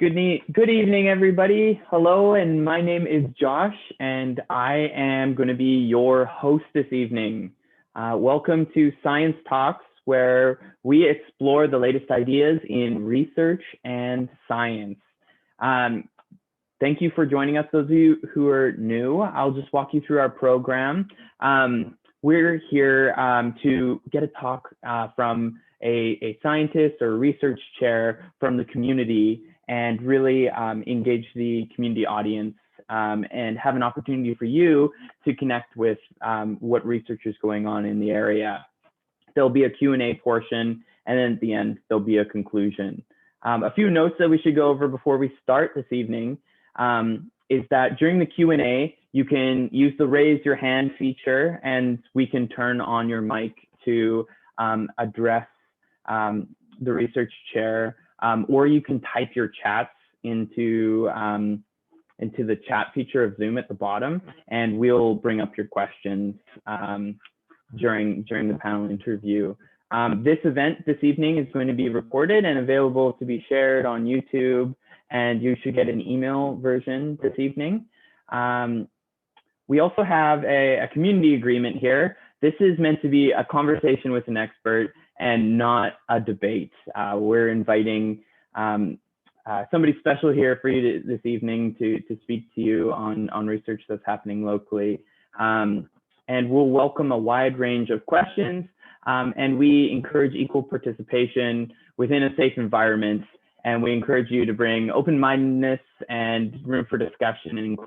Good evening, everybody. Hello, and my name is Josh, and I am going to be your host this evening. Welcome to Science Talks, where we explore the latest ideas in research and science. Thank you for joining us, those of you who are new. I'll just walk you through our program. We're here to get a talk from a scientist or research chair from the community and really engage the community audience and have an opportunity for you to connect with what research is going on in the area. There'll be a Q&A portion, and then at the end, there'll be a conclusion. A few notes that we should go over before we start this evening is that during the Q&A, you can use the raise your hand feature, and we can turn on your mic to address the research chair. Or you can type your chats into the chat feature of Zoom at the bottom, and we'll bring up your questions during the panel interview. This event this evening is going to be recorded and available to be shared on YouTube, and you should get an email version this evening. We also have a community agreement here. This is meant to be a conversation with an expert and not a debate. We're inviting somebody special here for you this evening to speak to you on research that's happening locally. And we'll welcome a wide range of questions, and we encourage equal participation within a safe environment. And we encourage you to bring open-mindedness and room for discussion and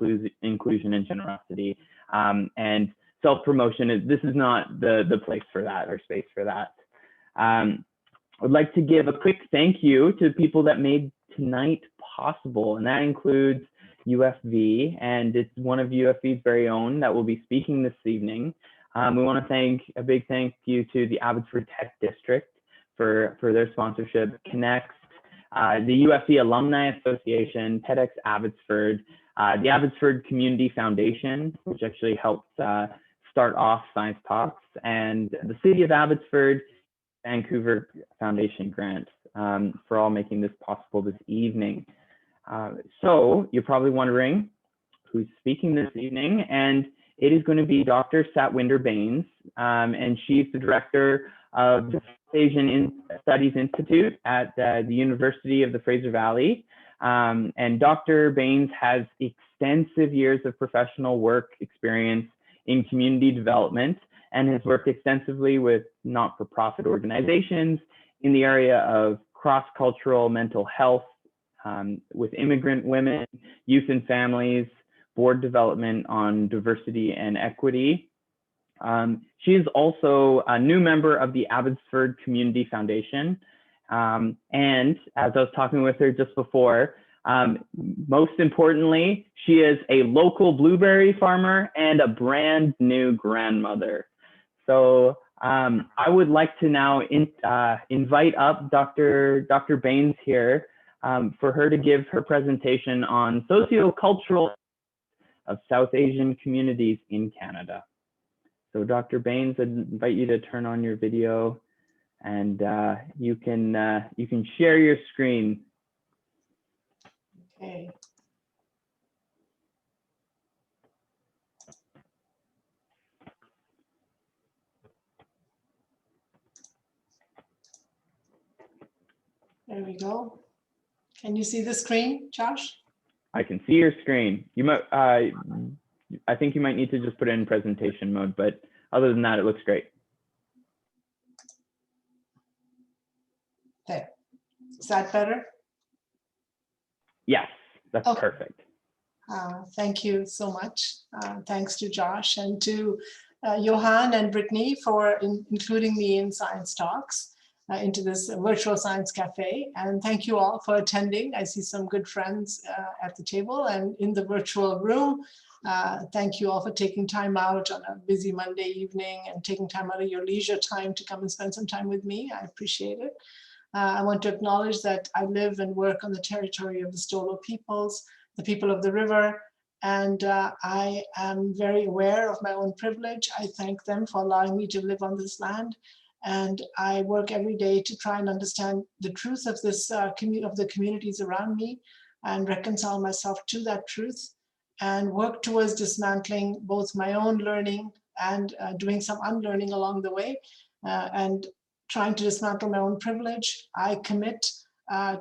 inclusion and generosity. And self-promotion, this is not the place for that or space for that. I would like to give a quick thank you to people that made tonight possible, and that includes UFV, and it's one of UFV's very own that will be speaking this evening. We want to thank a big thank you to the Abbotsford Tech District for their sponsorship, Connect, the UFV Alumni Association, TEDx Abbotsford, the Abbotsford Community Foundation, which actually helped start off Science Talks, and the City of Abbotsford, Vancouver Foundation grant for all making this possible this evening. So you're probably wondering who's speaking this evening, and it is going to be Dr. Satwinder Bains, and she's the director of the Asian Studies Institute at the University of the Fraser Valley. And Dr. Bains has extensive years of professional work experience in community development and has worked extensively with not-for-profit organizations in the area of cross-cultural mental health, with immigrant women, youth and families, board development on diversity and equity. She is also a new member of the Abbotsford Community Foundation. And as I was talking with her just before, most importantly, she is a local blueberry farmer and a brand new grandmother. So I would like to now invite up Dr. Bains here for her to give her presentation on socio-cultural of South Asian communities in Canada. So Dr. Bains, I'd invite you to turn on your video, and you can share your screen. Okay. There we go. Can you see the screen, Josh? I can see your screen. You might, I think you might need to just put it in presentation mode, but other than that, it looks great. Okay. Is that better? Yes, that's okay. Perfect. Thank you so much. Thanks to Josh and to Johan and Brittany for including me in Science Talks into this virtual science cafe. And thank you all for attending. I see some good friends at the table and in the virtual room. Thank you all for taking time out on a busy Monday evening and taking time out of your leisure time to come and spend some time with me. I appreciate it. I want to acknowledge that I live and work on the territory of the Stolo peoples, the people of the river, and I am very aware of my own privilege. I thank them for allowing me to live on this land. And I work every day to try and understand the truth of this of the communities around me, and reconcile myself to that truth and work towards dismantling both my own learning and doing some unlearning along the way, and trying to dismantle my own privilege. I commit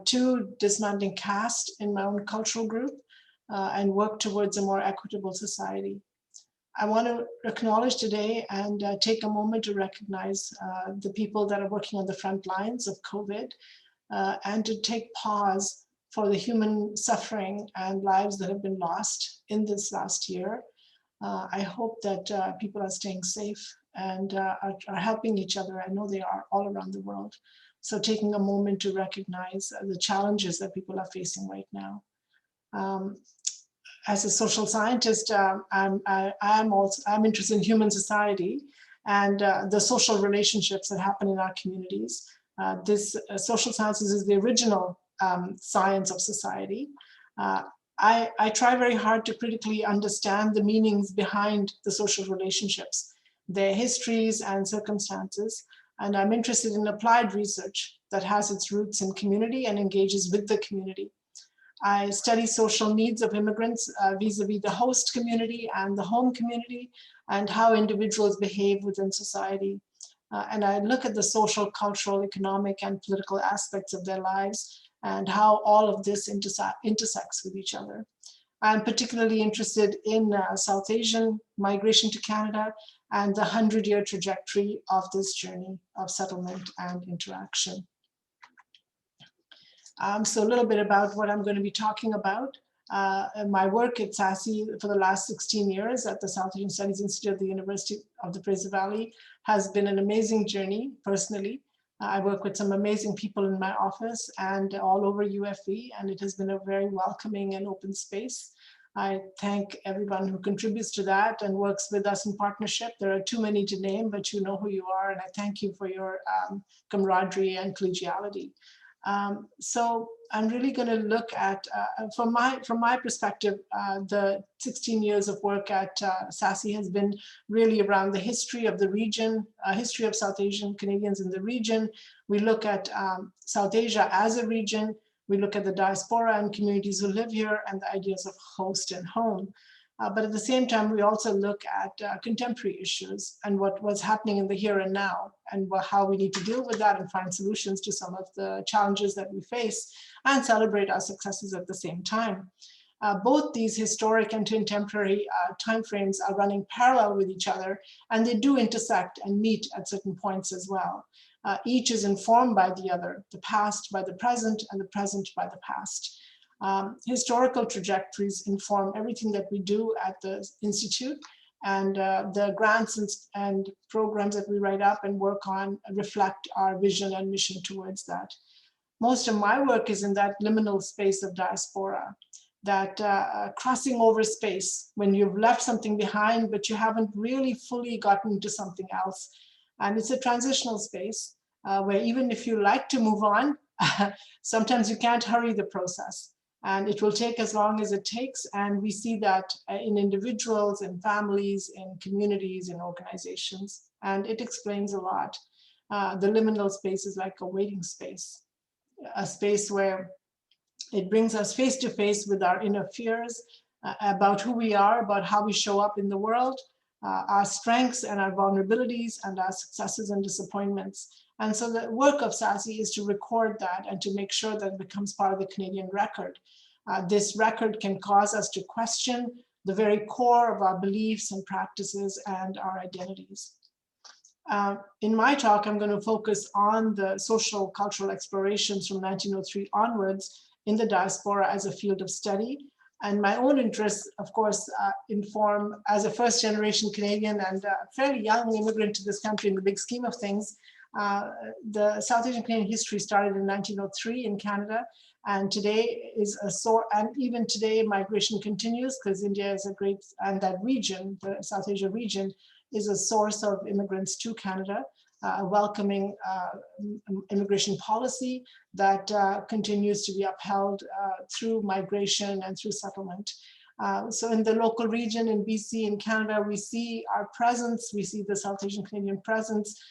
to dismantling caste in my own cultural group and work towards a more equitable society. I want to acknowledge today and take a moment to recognize the people that are working on the front lines of COVID and to take pause for the human suffering and lives that have been lost in this last year. I hope that people are staying safe and are helping each other. I know they are all around the world. So taking a moment to recognize the challenges that people are facing right now. As a social scientist, I'm interested in human society and the social relationships that happen in our communities. This social sciences is the original science of society. I try very hard to critically understand the meanings behind the social relationships, their histories and circumstances, and I'm interested in applied research that has its roots in community and engages with the community. I study social needs of immigrants vis-a-vis the host community and the home community and how individuals behave within society. And I look at the social, cultural, economic, and political aspects of their lives and how all of this intersects with each other. I'm particularly interested in South Asian migration to Canada and the 100-year trajectory of this journey of settlement and interaction. So a little bit about what I'm going to be talking about. My work at SASI for the last 16 years at the South Asian Studies Institute at the University of the Fraser Valley has been an amazing journey personally. I work with some amazing people in my office and all over UFV, and it has been a very welcoming and open space. I thank everyone who contributes to that and works with us in partnership. There are too many to name, but you know who you are, and I thank you for your camaraderie and collegiality. So I'm really going to look at, from my perspective, the 16 years of work at SASI has been really around the history of the region, history of South Asian Canadians in the region. We look at South Asia as a region. We look at the diaspora and communities who live here and the ideas of host and home. But at the same time, we also look at contemporary issues and what was happening in the here and now and how we need to deal with that and find solutions to some of the challenges that we face and celebrate our successes at the same time. Both these historic and contemporary timeframes are running parallel with each other, and they do intersect and meet at certain points as well. Each is informed by the other, the past by the present and the present by the past. Historical trajectories inform everything that we do at the Institute, and the grants and programs that we write up and work on reflect our vision and mission towards that. Most of my work is in that liminal space of diaspora, that crossing over space when you've left something behind, but you haven't really fully gotten to something else. And it's a transitional space where even if you like to move on, sometimes you can't hurry the process. And it will take as long as it takes. And we see that in individuals, in families, in communities, in organizations. And it explains a lot. The liminal space is like a waiting space, a space where it brings us face to face with our inner fears about who we are, about how we show up in the world, our strengths and our vulnerabilities and our successes and disappointments. And so the work of SASI is to record that and to make sure that it becomes part of the Canadian record. This record can cause us to question the very core of our beliefs and practices and our identities. In my talk, I'm going to focus on the social cultural explorations from 1903 onwards in the diaspora as a field of study. And my own interests, of course, inform, as a first generation Canadian and a fairly young immigrant to this country in the big scheme of things, the South Asian Canadian history started in 1903 in Canada, and today is a source, and even today migration continues because India is a great, and that region, the South Asia region, is a source of immigrants to Canada, a welcoming immigration policy that continues to be upheld through migration and through settlement. So in the local region in BC, in Canada, we see our presence, we see the South Asian Canadian presence,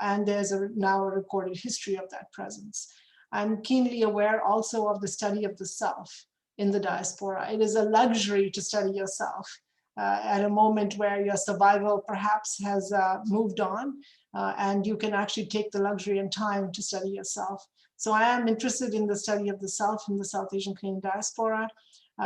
and there's now a recorded history of that presence. I'm keenly aware also of the study of the self, in the diaspora. It is a luxury to study yourself at a moment where your survival perhaps has moved on, and you can actually take the luxury and time to study yourself. So I am interested in the study of the self in the South Asian Canadian diaspora.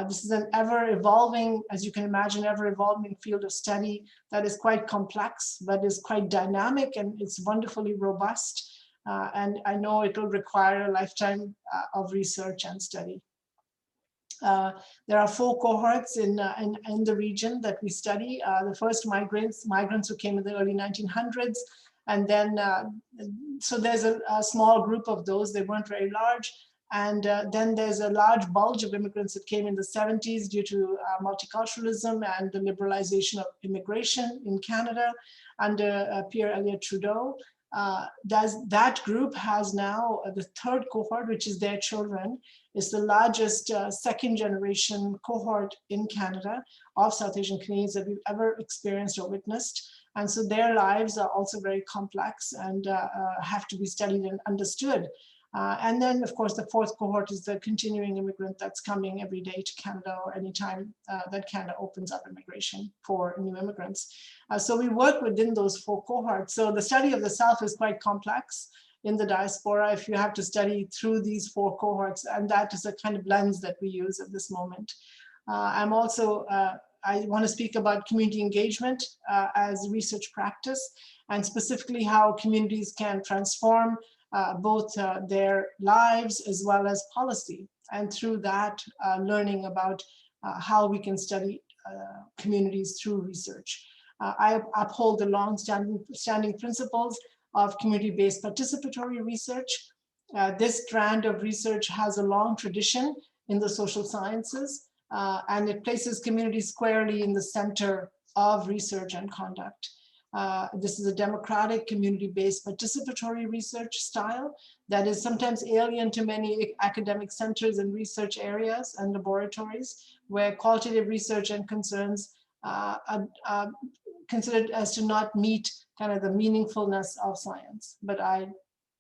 This is an ever-evolving, as you can imagine, ever-evolving field of study that is quite complex, but is quite dynamic, and it's wonderfully robust. And I know it will require a lifetime of research and study. There are 4 cohorts in the region that we study. The first migrants who came in the early 1900s, and then so there's a small group of those. They weren't very large. And then there's a large bulge of immigrants that came in the 70s due to multiculturalism and the liberalization of immigration in Canada under Pierre Elliott Trudeau. That group has now the 3rd cohort, which is their children, is the largest 2nd generation cohort in Canada of South Asian Canadians that we've ever experienced or witnessed. And so their lives are also very complex and have to be studied and understood. And then, of course, the 4th cohort is the continuing immigrant that's coming every day to Canada or anytime that Canada opens up immigration for new immigrants. So we work within those 4 cohorts. So the study of the self is quite complex in the diaspora if you have to study through these 4 cohorts, and that is a kind of lens that we use at this moment. I'm also, I want to speak about community engagement as research practice, and specifically how communities can transform both their lives as well as policy, and through that learning about how we can study communities through research. I uphold the long-standing principles of community-based participatory research. This strand of research has a long tradition in the social sciences, and it places communities squarely in the center of research and conduct. This is a democratic, community-based participatory research style that is sometimes alien to many academic centers and research areas and laboratories, where qualitative research and concerns are considered as to not meet kind of the meaningfulness of science. But I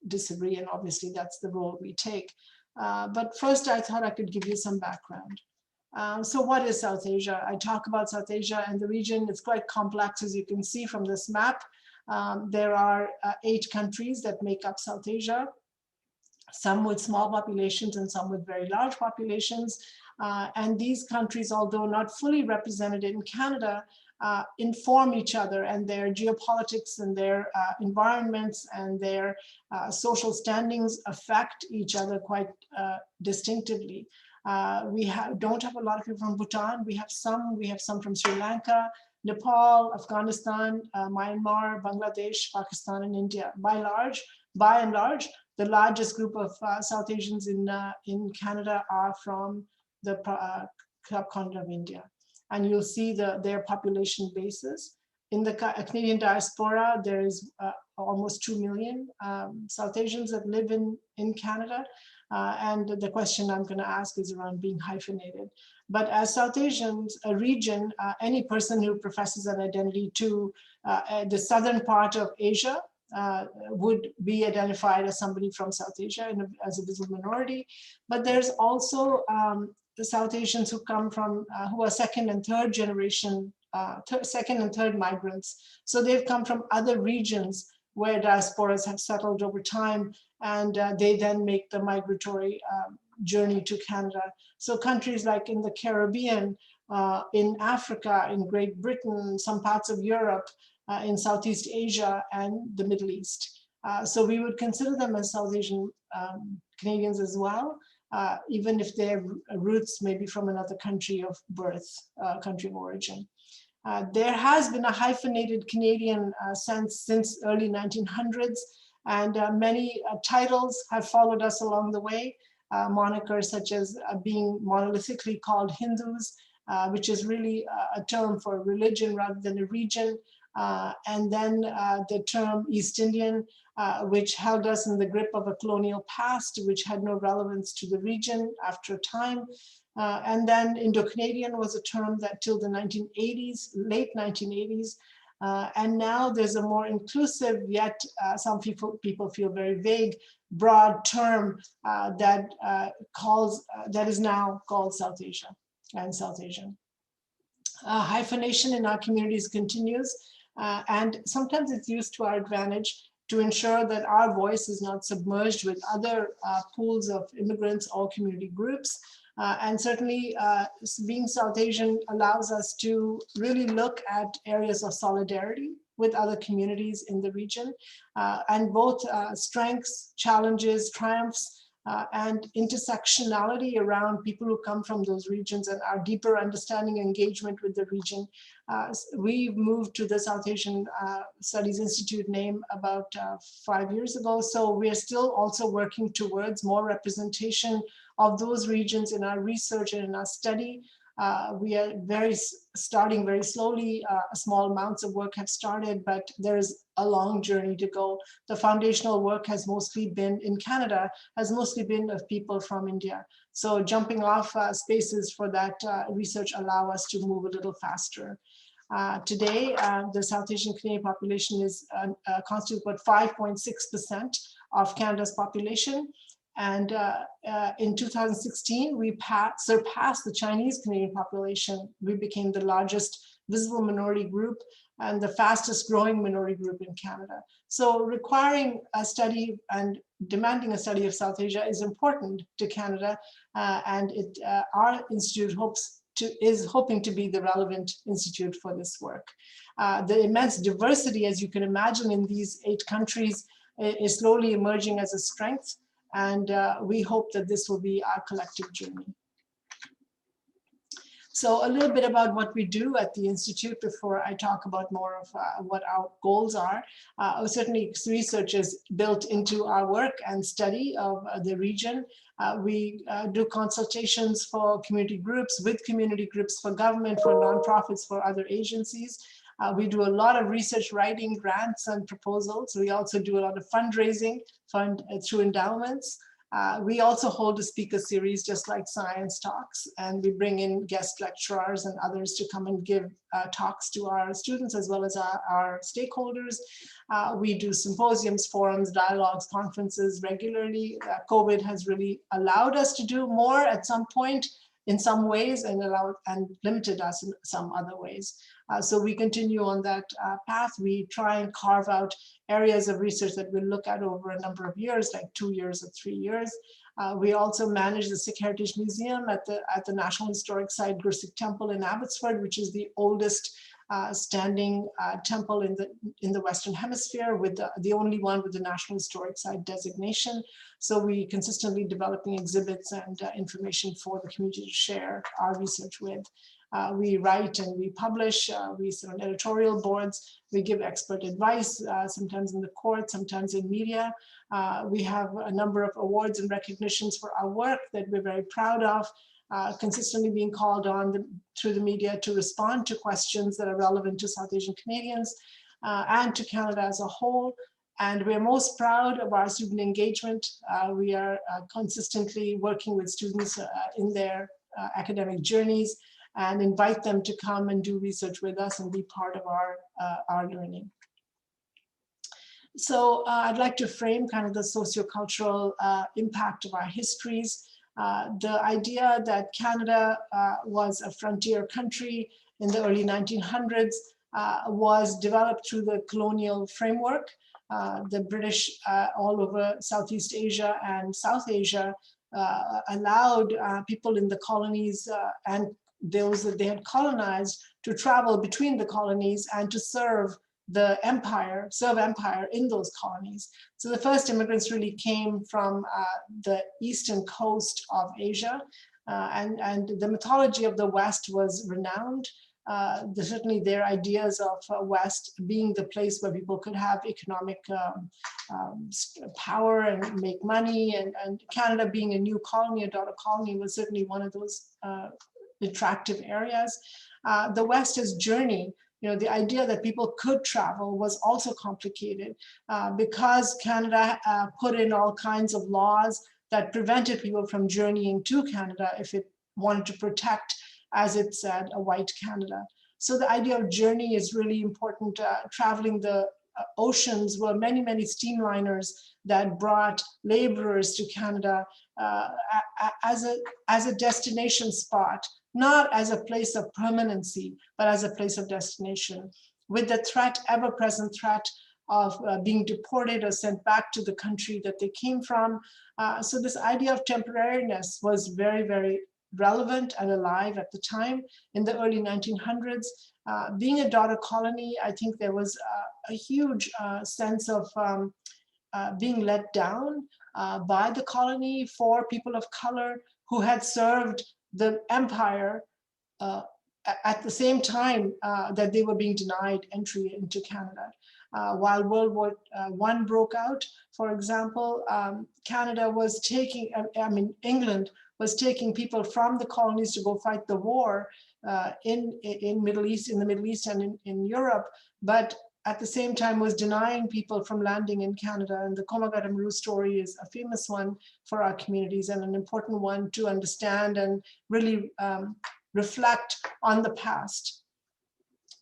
disagree, and obviously that's the role we take. But first, I thought I could give you some background. So what is South Asia? I talk about South Asia and the region. It's quite complex, as you can see from this map. There are 8 countries that make up South Asia, some with small populations and some with very large populations. And these countries, although not fully represented in Canada, inform each other, and their geopolitics and their environments and their social standings affect each other quite distinctively. We don't have a lot of people from Bhutan. We have some from Sri Lanka, Nepal, Afghanistan, Myanmar, Bangladesh, Pakistan, and India. By and large, the largest group of South Asians in Canada are from the subcontinent of India. And you'll see their population bases. In the Canadian diaspora, there is almost 2 million South Asians that live in Canada. And the question I'm going to ask is around being hyphenated. But as South Asians, a region, any person who professes an identity to the southern part of Asia would be identified as somebody from South Asia as a visible minority. But there's also the South Asians who come from, who are 2nd and 3rd generation, 2nd and 3rd migrants. So they've come from other regions where diasporas have settled over time, and they then make the migratory journey to Canada. So countries like in the Caribbean, in Africa, in Great Britain, some parts of Europe, in Southeast Asia, and the Middle East. So we would consider them as South Asian Canadians as well, even if their roots may be from another country of birth, country of origin. There has been a hyphenated Canadian sense since early 1900s, and many titles have followed us along the way. Monikers such as being monolithically called Hindus, which is really a term for religion rather than a region. And then the term East Indian, which held us in the grip of a colonial past, which had no relevance to the region after a time. And then Indo-Canadian was a term that till the 1980s, late 1980s. And now there's a more inclusive, yet some people feel very vague broad term that is now called South Asia and South Asian. Hyphenation in our communities continues, and sometimes it's used to our advantage to ensure that our voice is not submerged with other pools of immigrants or community groups. And certainly being South Asian allows us to really look at areas of solidarity with other communities in the region, and both strengths, challenges, triumphs, and intersectionality around people who come from those regions and our deeper understanding and engagement with the region. We moved to the South Asian Studies Institute name about 5 years ago. So we're still also working towards more representation of those regions in our research and in our study. We are starting very slowly. Small amounts of work have started, but there's a long journey to go. The foundational work has mostly been in Canada, has mostly been of people from India. So jumping off spaces for that research allow us to move a little faster. Today, the South Asian Canadian population is constitutes about 5.6% of Canada's population. And in 2016, we surpassed the Chinese Canadian population. We became the largest visible minority group and the fastest growing minority group in Canada. So requiring a study and demanding a study of South Asia is important to Canada, and our institute is hoping to be the relevant institute for this work. The immense diversity, as you can imagine, in these 8 countries is slowly emerging as a strength. And we hope that this will be our collective journey. So a little bit about what we do at the Institute before I talk about more of what our goals are. Certainly research is built into our work and study of the region. We do consultations for community groups, with community groups, for government, for nonprofits, for other agencies. We do a lot of research writing, grants and proposals. We also do a lot of fundraising through endowments. We also hold a speaker series just like Science Talks, and we bring in guest lecturers and others to come and give talks to our students as well as our stakeholders. We do symposiums, forums, dialogues, conferences regularly. COVID has really allowed us to do more at some point in some ways and limited us in some other ways. So we continue on that path. We try and carve out areas of research that we'll look at over a number of years, like 2 years or 3 years. We also manage the Sikh Heritage Museum at the National Historic Site Gursikh Temple in Abbotsford, which is the oldest standing temple in the Western Hemisphere, with the only one with the National Historic Site designation. So we consistently developing exhibits and information for the community to share our research with. We write and we publish, we sit on editorial boards, we give expert advice, sometimes in the court, sometimes in media. We have a number of awards and recognitions for our work that we're very proud of, consistently being called on through the media to respond to questions that are relevant to South Asian Canadians and to Canada as a whole. And we're most proud of our student engagement. We are consistently working with students in their academic journeys, and invite them to come and do research with us and be part of our learning. So I'd like to frame kind of the socio-cultural impact of our histories. The idea that Canada was a frontier country in the early 1900s was developed through the colonial framework. The British all over Southeast Asia and South Asia allowed people in the colonies and those that they had colonized to travel between the colonies and to serve empire in those colonies. So the first immigrants really came from the eastern coast of Asia, and the mythology of the West was renowned. Certainly their ideas of West being the place where people could have economic power and make money, and Canada being a new colony, a daughter colony, was certainly one of those attractive areas. The West's journey, the idea that people could travel was also complicated because Canada put in all kinds of laws that prevented people from journeying to Canada if it wanted to protect, as it said, a white Canada. So the idea of journey is really important. Traveling the oceans were many, many steamliners that brought laborers to Canada as a destination spot, not as a place of permanency, but as a place of destination, with the threat, ever-present threat of being deported or sent back to the country that they came from. So this idea of temporariness was very, very relevant and alive at the time in the early 1900s. Being a daughter colony, I think there was a huge sense of being let down by the colony for people of color who had served the empire at the same time that they were being denied entry into Canada. While World War I broke out, for example, Canada was taking, England was taking people from the colonies to go fight the war in the Middle East and in Europe, but at the same time was denying people from landing in Canada. And the Komagata Maru story is a famous one for our communities and an important one to understand and really reflect on the past.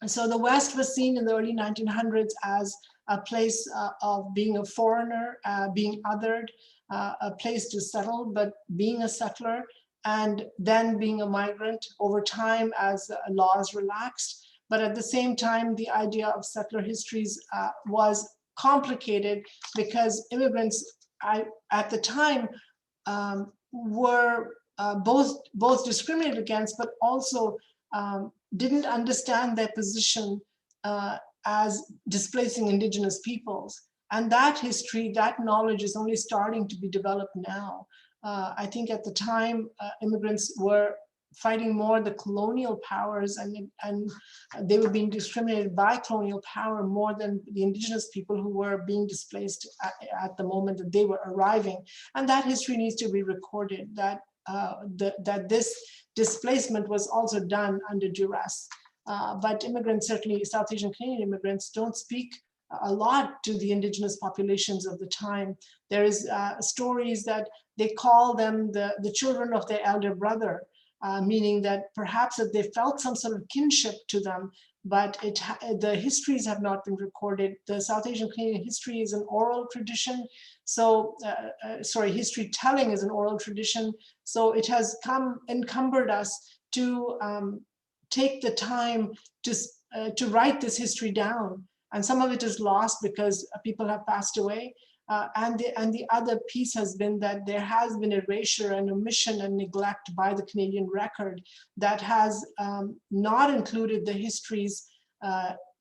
And so the West was seen in the early 1900s as a place of being a foreigner, being othered, a place to settle, but being a settler, and then being a migrant over time as laws relaxed. But at the same time, the idea of settler histories was complicated because immigrants at the time were both discriminated against, but also didn't understand their position as displacing Indigenous peoples. And that history, that knowledge is only starting to be developed now. I think at the time, immigrants were fighting more the colonial powers, and they were being discriminated by colonial power more than the Indigenous people who were being displaced at the moment that they were arriving. And that history needs to be recorded, that that this displacement was also done under duress. But immigrants, certainly South Asian Canadian immigrants, don't speak a lot to the Indigenous populations of the time. There is stories that they call them the children of their elder brother, meaning that perhaps that they felt some sort of kinship to them, but the histories have not been recorded. The South Asian Canadian history is an oral tradition. So, history telling is an oral tradition. So it has encumbered us to take the time to write this history down. And some of it is lost because people have passed away. And the other piece has been that there has been erasure and omission and neglect by the Canadian record that has not included the histories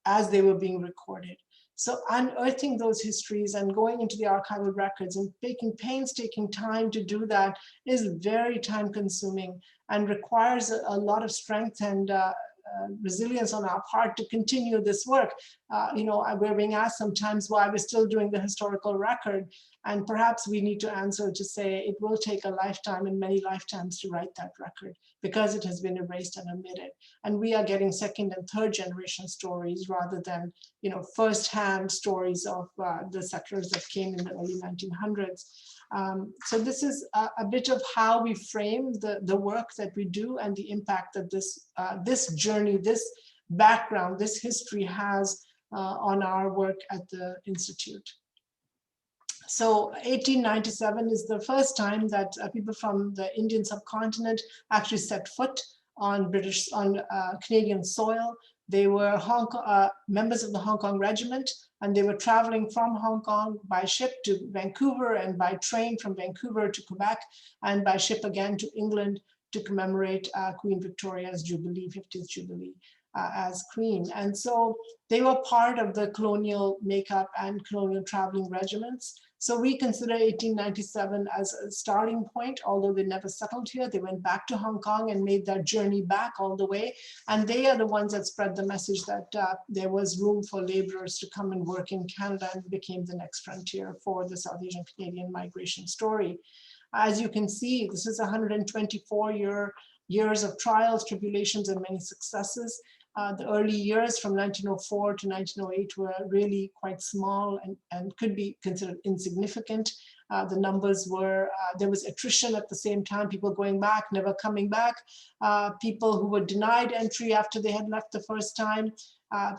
as they were being recorded. So unearthing those histories and going into the archival records and taking painstaking time to do that is very time consuming and requires a lot of strength and resilience on our part to continue this work. We're being asked sometimes why we're still doing the historical record, and perhaps we need to answer to say it will take a lifetime and many lifetimes to write that record because it has been erased and omitted. And we are getting second and third generation stories rather than first-hand stories of the settlers that came in the early 1900s. So this is a bit of how we frame the work that we do and the impact that this journey, this background, this history has on our work at the Institute. So 1897 is the first time that people from the Indian subcontinent actually set foot on Canadian soil. They were members of the Hong Kong Regiment, and they were traveling from Hong Kong by ship to Vancouver and by train from Vancouver to Quebec and by ship again to England to commemorate Queen Victoria's Jubilee, 50th Jubilee as Queen. And so they were part of the colonial makeup and colonial traveling regiments. So we consider 1897 as a starting point, although they never settled here. They went back to Hong Kong and made that journey back all the way. And they are the ones that spread the message that there was room for laborers to come and work in Canada, and became the next frontier for the South Asian Canadian migration story. As you can see, this is 124 years of trials, tribulations, and many successes. The early years from 1904 to 1908 were really quite small and could be considered insignificant. The numbers were, there was attrition at the same time, people going back, never coming back, people who were denied entry after they had left the first time,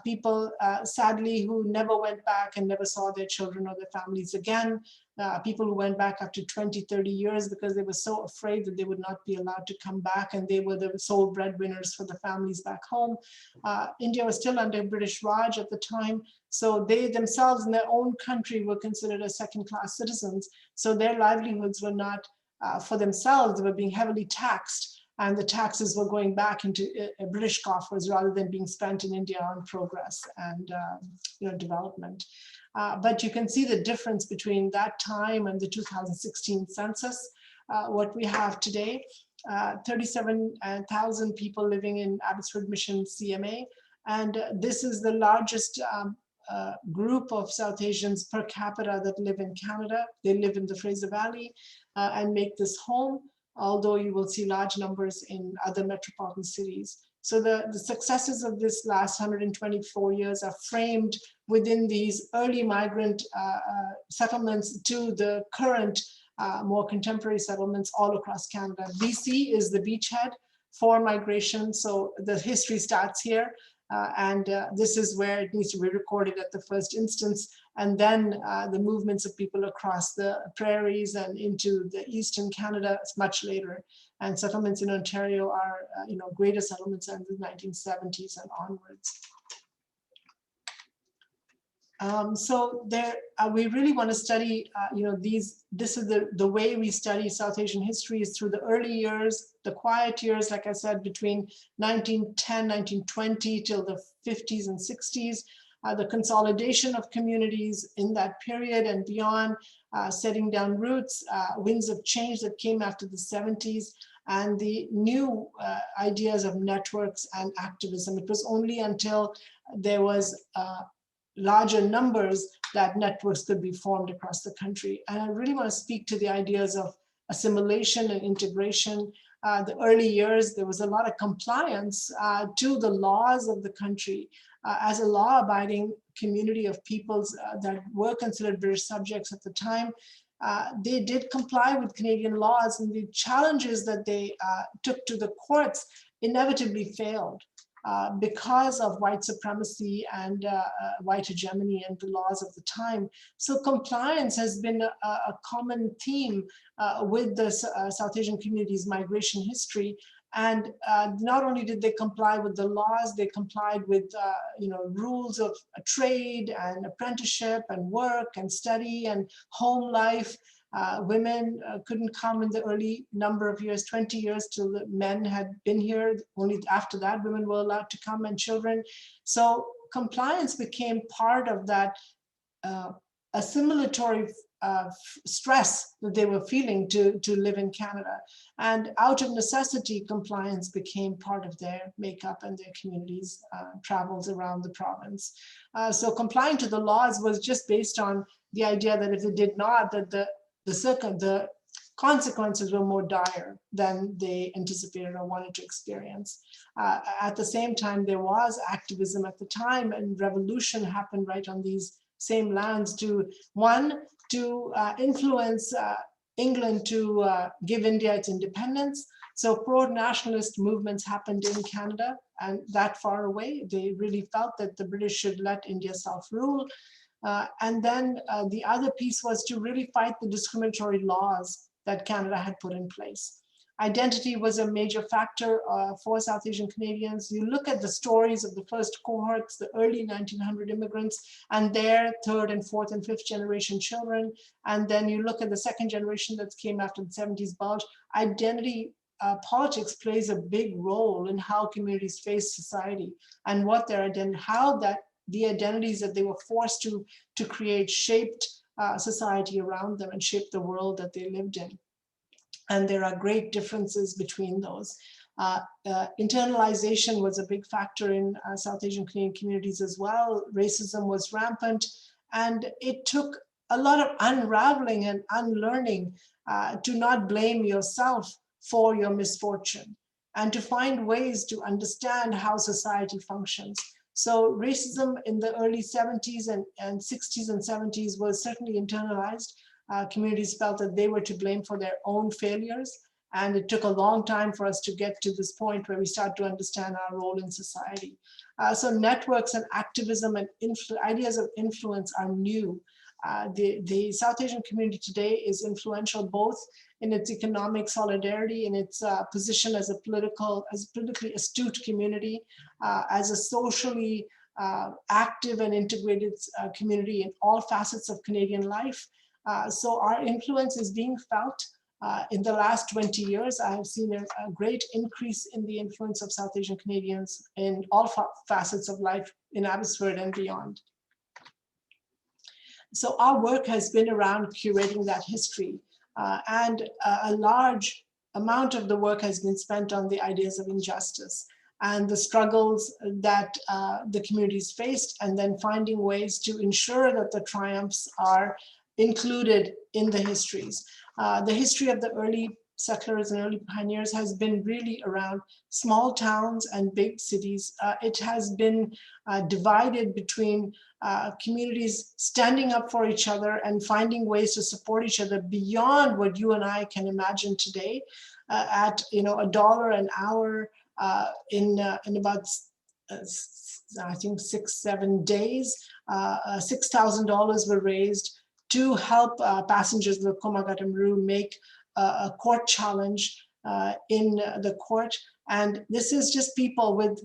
people sadly who never went back and never saw their children or their families again, people who went back after 20, 30 years because they were so afraid that they would not be allowed to come back, and they were the sole breadwinners for the families back home. India was still under British Raj at the time, so they themselves in their own country were considered as second-class citizens, so their livelihoods were not for themselves, they were being heavily taxed, and the taxes were going back into British coffers rather than being spent in India on progress and development. But you can see the difference between that time and the 2016 census. What we have today, 37,000 people living in Abbotsford Mission CMA, and this is the largest group of South Asians per capita that live in Canada. They live in the Fraser Valley and make this home, although you will see large numbers in other metropolitan cities. So the successes of this last 124 years are framed within these early migrant settlements to the current more contemporary settlements all across Canada. BC is the beachhead for migration, so the history starts here. This is where it needs to be recorded at the first instance, and then the movements of people across the prairies and into the eastern Canada is much later. And settlements in Ontario are, greater settlements in the 1970s and onwards. So there, we really want to study, this is the way we study South Asian history is through the early years, the quiet years, like I said, between 1910, 1920 till the 50s and 60s, the consolidation of communities in that period and beyond, setting down roots, winds of change that came after the 70s, and the new ideas of networks and activism. It was only until there was larger numbers that networks could be formed across the country. And I really want to speak to the ideas of assimilation and integration. The early years, there was a lot of compliance to the laws of the country. As a law-abiding community of peoples that were considered British subjects at the time, they did comply with Canadian laws, and the challenges that they took to the courts inevitably failed. Because of white supremacy and white hegemony and the laws of the time. So compliance has been a common theme with the South Asian community's migration history. And not only did they comply with the laws, they complied with rules of trade and apprenticeship and work and study and home life. Women couldn't come in the early number of years, 20 years till the men had been here. Only after that, women were allowed to come, and children. So compliance became part of that assimilatory stress that they were feeling to live in Canada. And out of necessity, compliance became part of their makeup and their communities' travels around the province. So complying to the laws was just based on the idea that if they did not, that the consequences were more dire than they anticipated or wanted to experience. At the same time, there was activism at the time, and revolution happened right on these same lands to influence England to give India its independence. So pro-nationalist movements happened in Canada, and that far away, they really felt that the British should let India self-rule. And then the other piece was to really fight the discriminatory laws that Canada had put in place. Identity was a major factor for South Asian Canadians. You look at the stories of the first cohorts, the early 1900 immigrants, and their third and fourth and fifth generation children. And then you look at the second generation that came after the 70s bulge. Identity politics plays a big role in how communities face society and what their identity, how that the identities that they were forced to create shaped society around them and shaped the world that they lived in. And there are great differences between those. Internalization was a big factor in South Asian Canadian communities as well. Racism was rampant, and it took a lot of unraveling and unlearning to not blame yourself for your misfortune and to find ways to understand how society functions. So racism in the early 70s and 60s and 70s was certainly internalized. Communities felt that they were to blame for their own failures. And it took a long time for us to get to this point where we start to understand our role in society. So networks and activism and ideas of influence are new. The South Asian community today is influential both in its economic solidarity, in its position as a politically astute community, as a socially active and integrated community in all facets of Canadian life. So our influence is being felt. In the last 20 years, I have seen a great increase in the influence of South Asian Canadians in all facets of life in Abbotsford and beyond. So our work has been around curating that history, and a large amount of the work has been spent on the ideas of injustice and the struggles that the communities faced, and then finding ways to ensure that the triumphs are included in the histories. The history of the early settlers and early pioneers has been really around small towns and big cities. It has been divided between communities standing up for each other and finding ways to support each other beyond what you and I can imagine today. At $1 an hour in about I think 6-7 days, $6,000 were raised to help passengers of the Komagata Maru make a court challenge in the court. And this is just people with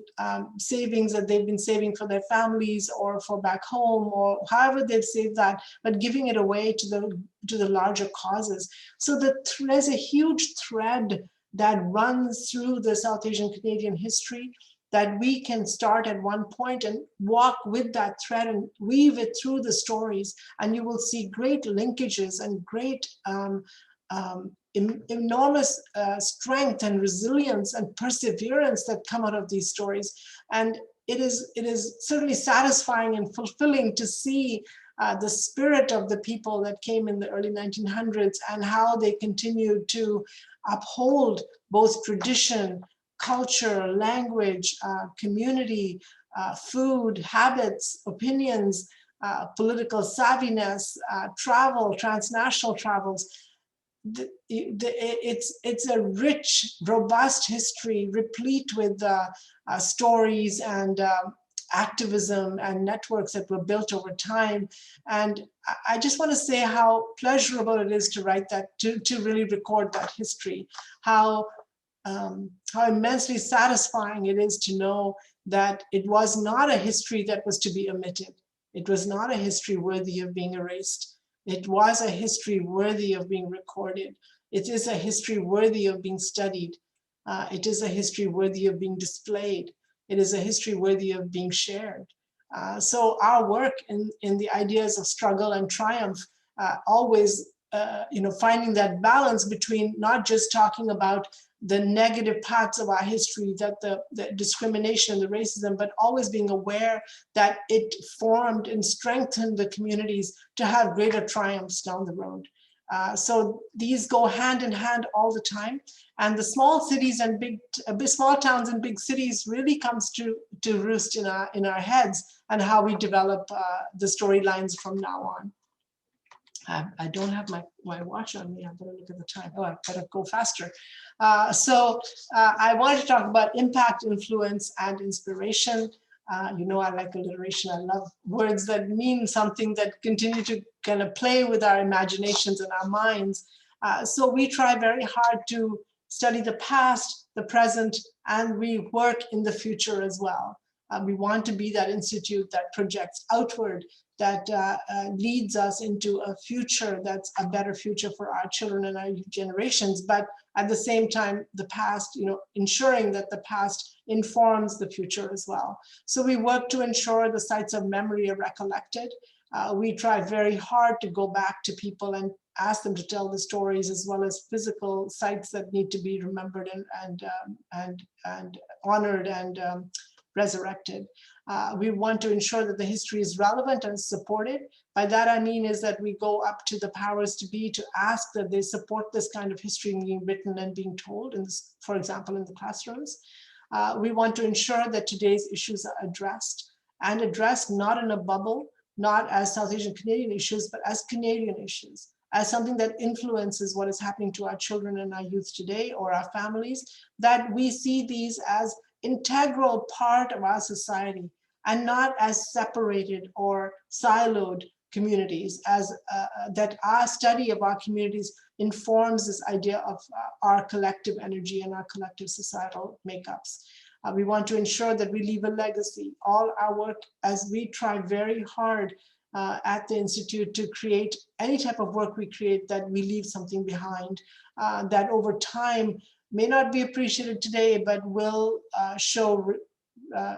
savings that they've been saving for their families or for back home, or however they've saved that, but giving it away to the larger causes. So there's a huge thread that runs through the South Asian Canadian history that we can start at one point and walk with that thread and weave it through the stories. And you will see great linkages and great enormous strength and resilience and perseverance that come out of these stories. And it is certainly satisfying and fulfilling to see the spirit of the people that came in the early 1900s and how they continued to uphold both tradition, culture, language, community, food, habits, opinions, political savviness, travel, transnational travels. It's a rich, robust history, replete with stories and activism and networks that were built over time. And I just want to say how pleasurable it is to write that, to really record that history, how immensely satisfying it is to know that it was not a history that was to be omitted. It was not a history worthy of being erased. It was a history worthy of being recorded. It is a history worthy of being studied. It is a history worthy of being displayed. It is a history worthy of being shared. So our work in the ideas of struggle and triumph, always finding that balance between not just talking about the negative parts of our history, that the discrimination, the racism, but always being aware that it formed and strengthened the communities to have greater triumphs down the road. So these go hand in hand all the time. And the small cities and small towns and big cities really comes to roost in our heads and how we develop the storylines from now on. I don't have my watch on me. I better look at the time. Oh, I better go faster. I wanted to talk about impact, influence, and inspiration. I like alliteration. I love words that mean something, that continue to kind of play with our imaginations and our minds. So we try very hard to study the past, the present, and we work in the future as well. We want to be that institute that projects outward, that leads us into a future that's a better future for our children and our generations. But at the same time, the past, ensuring that the past informs the future as well. So we work to ensure the sites of memory are recollected. We try very hard to go back to people and ask them to tell the stories, as well as physical sites that need to be remembered and honored and resurrected. We want to ensure that the history is relevant and supported. By that I mean is that we go up to the powers to be to ask that they support this kind of history being written and being told, for example, in the classrooms. We want to ensure that today's issues are addressed, and addressed not in a bubble, not as South Asian Canadian issues, but as Canadian issues. as something that influences what is happening to our children and our youth today or our families, that we see these as integral part of our society and not as separated or siloed communities, as that our study of our communities informs this idea of our collective energy and our collective societal makeups. We want to ensure that we leave a legacy. All our work, as we try very hard at the Institute to create any type of work we create, that we leave something behind that over time may not be appreciated today, but will show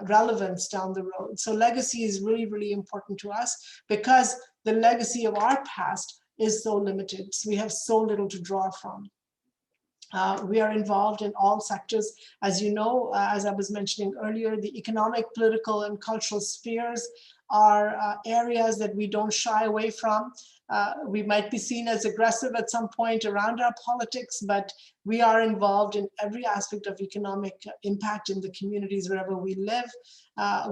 relevance down the road. So legacy is really, really important to us because the legacy of our past is so limited. So we have so little to draw from. We are involved in all sectors. As you know, as I was mentioning earlier, the economic, political, and cultural spheres are areas that we don't shy away from. We might be seen as aggressive at some point around our politics, but we are involved in every aspect of economic impact in the communities wherever we live.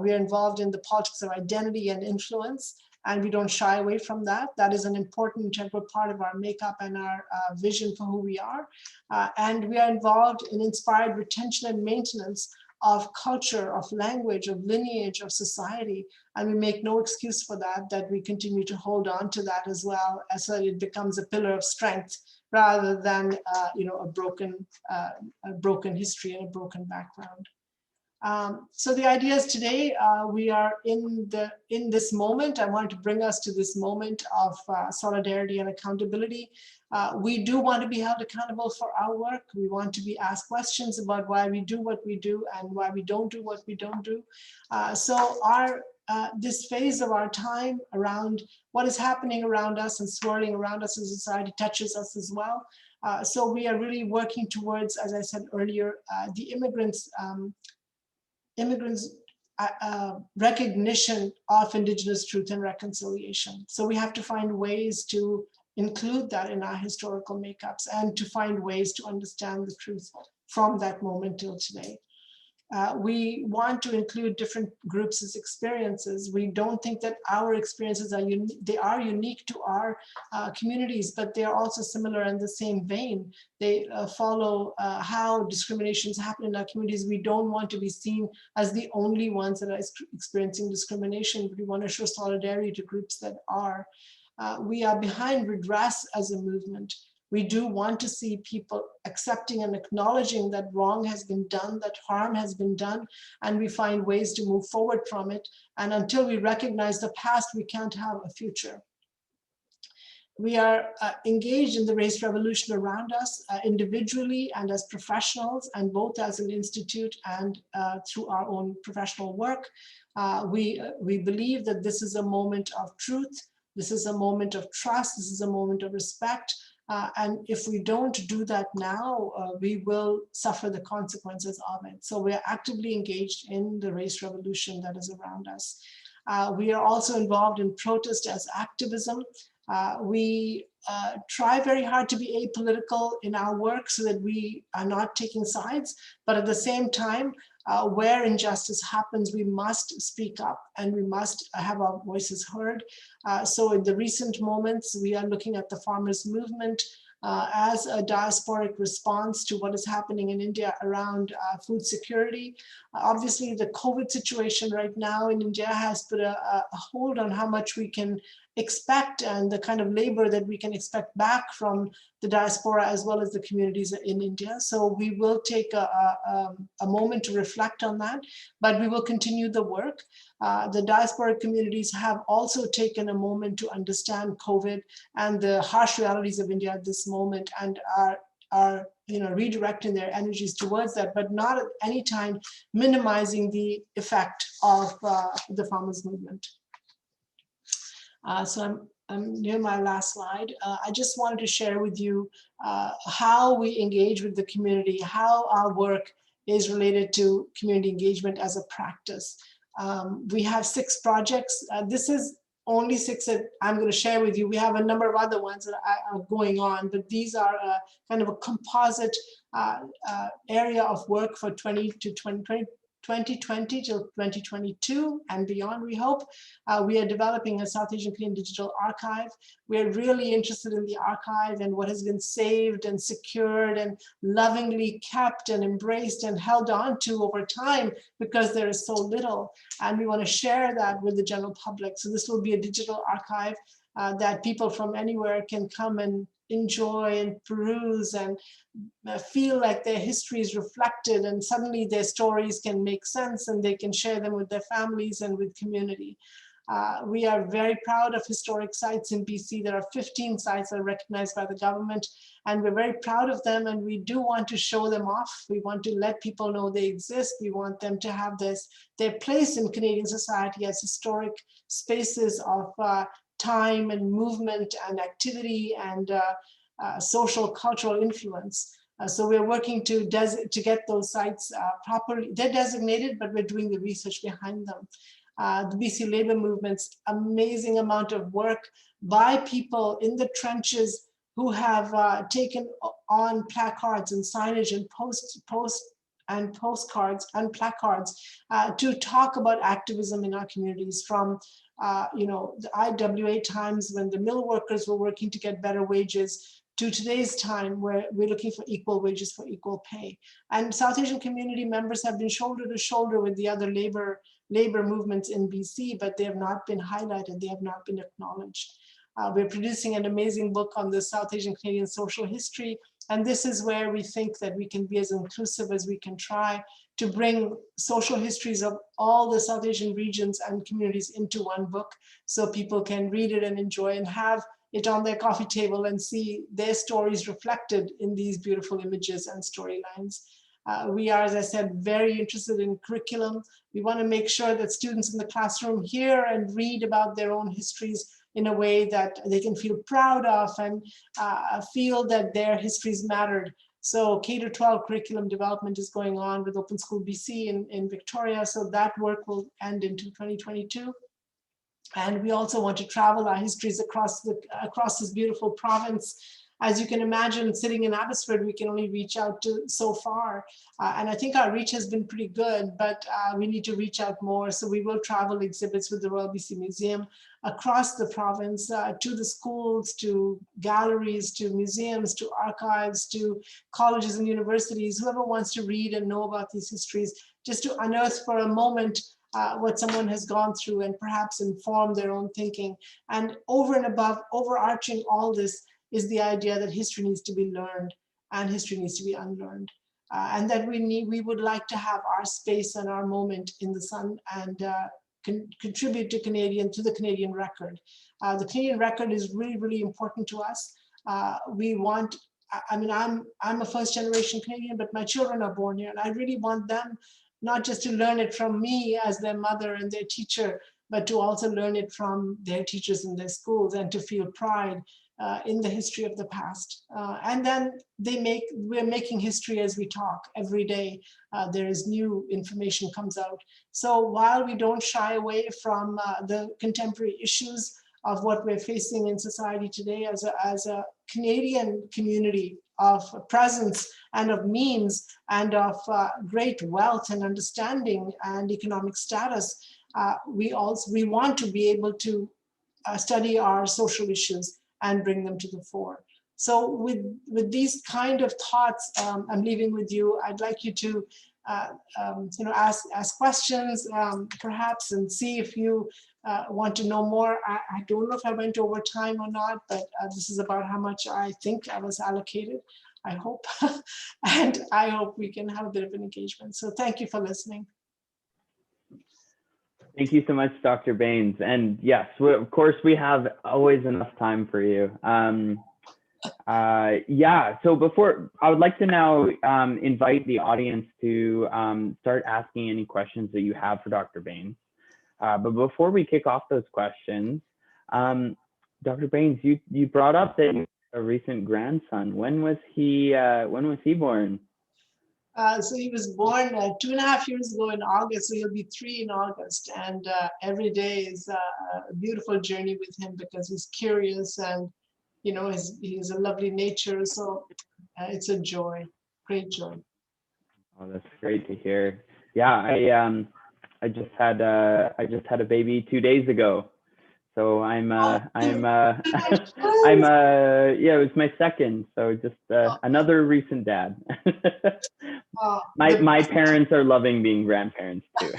We are involved in the politics of identity and influence, and we don't shy away from that. That is an important integral part of our makeup and our vision for who we are. And we are involved in inspired retention and maintenance of culture, of language, of lineage, of society. And we make no excuse for that, that we continue to hold on to that as well, as so it becomes a pillar of strength rather than a broken history and a broken background. So the idea is today we are in this moment. I want to bring us to this moment of solidarity and accountability. We do want to be held accountable for our work. We want to be asked questions about why we do what we do and why we don't do what we don't do. So this phase of our time around what is happening around us and swirling around us in society touches us as well. So we are really working towards, as I said earlier, the immigrants recognition of Indigenous truth and reconciliation. So we have to find ways to include that in our historical makeups and to find ways to understand the truth from that moment till today. We want to include different groups' experiences. We don't think that our experiences are unique. They are unique to our communities, but they are also similar in the same vein. They follow how discriminations happen in our communities. We don't want to be seen as the only ones that are experiencing discrimination, but we want to show solidarity to groups that are. We are behind redress as a movement. We do want to see people accepting and acknowledging that wrong has been done, that harm has been done, and we find ways to move forward from it. And until we recognize the past, we can't have a future. We are engaged in the race revolution around us individually and as professionals, and both as an institute and through our own professional work. We believe that this is a moment of truth. This is a moment of trust. This is a moment of respect. And if we don't do that now, we will suffer the consequences of it. So we're actively engaged in the race revolution that is around us. We are also involved in protest as activism. We try very hard to be apolitical in our work so that we are not taking sides, but at the same time, where injustice happens, we must speak up and we must have our voices heard. So in the recent moments, we are looking at the farmers' movement as a diasporic response to what is happening in India around food security. Obviously, the COVID situation right now in India has put a hold on how much we can expect and the kind of labor that we can expect back from the diaspora as well as the communities in India. So we will take a moment to reflect on that, but we will continue the work. The diasporic communities have also taken a moment to understand COVID and the harsh realities of India at this moment and are redirecting their energies towards that, but not at any time minimizing the effect of the farmers' movement. So I'm near my last slide. I just wanted to share with you how we engage with the community, how our work is related to community engagement as a practice. We have 6 projects. This is only 6 that I'm going to share with you. We have a number of other ones that are going on, but these are kind of a composite area of work for 2020 2020 till 2022 and beyond, we hope. We are developing a South Asian Canadian digital archive. We're really interested in the archive and what has been saved and secured and lovingly kept and embraced and held on to over time because there is so little. And we want to share that with the general public. So this will be a digital archive that people from anywhere can come and enjoy and peruse and feel like their history is reflected, and suddenly their stories can make sense and they can share them with their families and with community. We are very proud of historic sites in BC. There are 15 sites that are recognized by the government, and we're very proud of them, and we do want to show them off. We want to let people know they exist. We want them to have their place in Canadian society as historic spaces of time and movement and activity and social cultural influence. So we're working to get those sites properly. They're designated, but we're doing the research behind them. The BC labor movement's amazing amount of work by people in the trenches who have taken on placards and signage and postcards and placards to talk about activism in our communities, from the IWA times when the mill workers were working to get better wages, to today's time where we're looking for equal wages for equal pay. And South Asian community members have been shoulder to shoulder with the other labor movements in BC, but they have not been highlighted, they have not been acknowledged. We're producing an amazing book on the South Asian Canadian social history, and this is where we think that we can be as inclusive as we can try to bring social histories of all the South Asian regions and communities into one book, so people can read it and enjoy and have it on their coffee table and see their stories reflected in these beautiful images and storylines. We are, as I said, very interested in curriculum. We want to make sure that students in the classroom hear and read about their own histories in a way that they can feel proud of and feel that their histories mattered. So K-12 curriculum development is going on with Open School BC in Victoria. So that work will end into 2022. And we also want to travel our histories across this beautiful province. As you can imagine, sitting in Abbotsford, we can only reach out to so far. And I think our reach has been pretty good, but we need to reach out more. So we will travel exhibits with the Royal BC Museum across the province to the schools, to galleries, to museums, to archives, to colleges and universities, whoever wants to read and know about these histories, just to unearth for a moment what someone has gone through and perhaps inform their own thinking. And over and above, overarching all this is the idea that history needs to be learned and history needs to be unlearned. And that we would like to have our space and our moment in the sun and contribute to the Canadian record. The Canadian record is really, really important to us. We want, I mean, I'm a first generation Canadian, but my children are born here, and I really want them not just to learn it from me as their mother and their teacher, but to also learn it from their teachers in their schools and to feel pride in the history of the past. And then we're making history as we talk every day. There is new information comes out. So while we don't shy away from the contemporary issues of what we're facing in society today as a Canadian community of presence and of means and of great wealth and understanding and economic status, we want to be able to study our social issues and bring them to the fore. So with these kind of thoughts, I'm leaving with you. I'd like you to ask questions perhaps and see if you want to know more. I don't know if I went over time or not, but this is about how much I think I was allocated, I hope. And I hope we can have a bit of an engagement. So thank you for listening. Thank you so much, Dr. Bains. And yes, of course, we have always enough time for you. Yeah, so I would like to now invite the audience to start asking any questions that you have for Dr. Bains. But before we kick off those questions, Dr. Bains, you brought up that you have a recent grandson. When was he born? So he was born 2.5 years ago in August, so he'll be 3 in August. And every day is a beautiful journey with him because he's curious and, he has a lovely nature. So it's a joy, great joy. Oh, that's great to hear. Yeah, I just had a baby 2 days ago. So I'm yeah, it was my second. So just another recent dad. My parents are loving being grandparents too.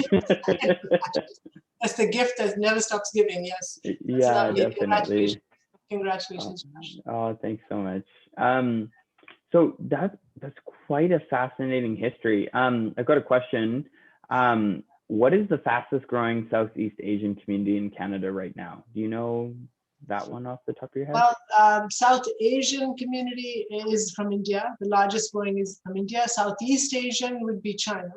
That's the gift that never stops giving. Yes. That's Yeah, lovely. definitely. Congratulations, Josh. Oh, thanks so much. So that's quite a fascinating history. I've got a question. What is the fastest growing Southeast Asian community in Canada right now? Do you know that one off the top of your head? Well, South Asian community is from India. The largest growing is from India. Southeast Asian would be China.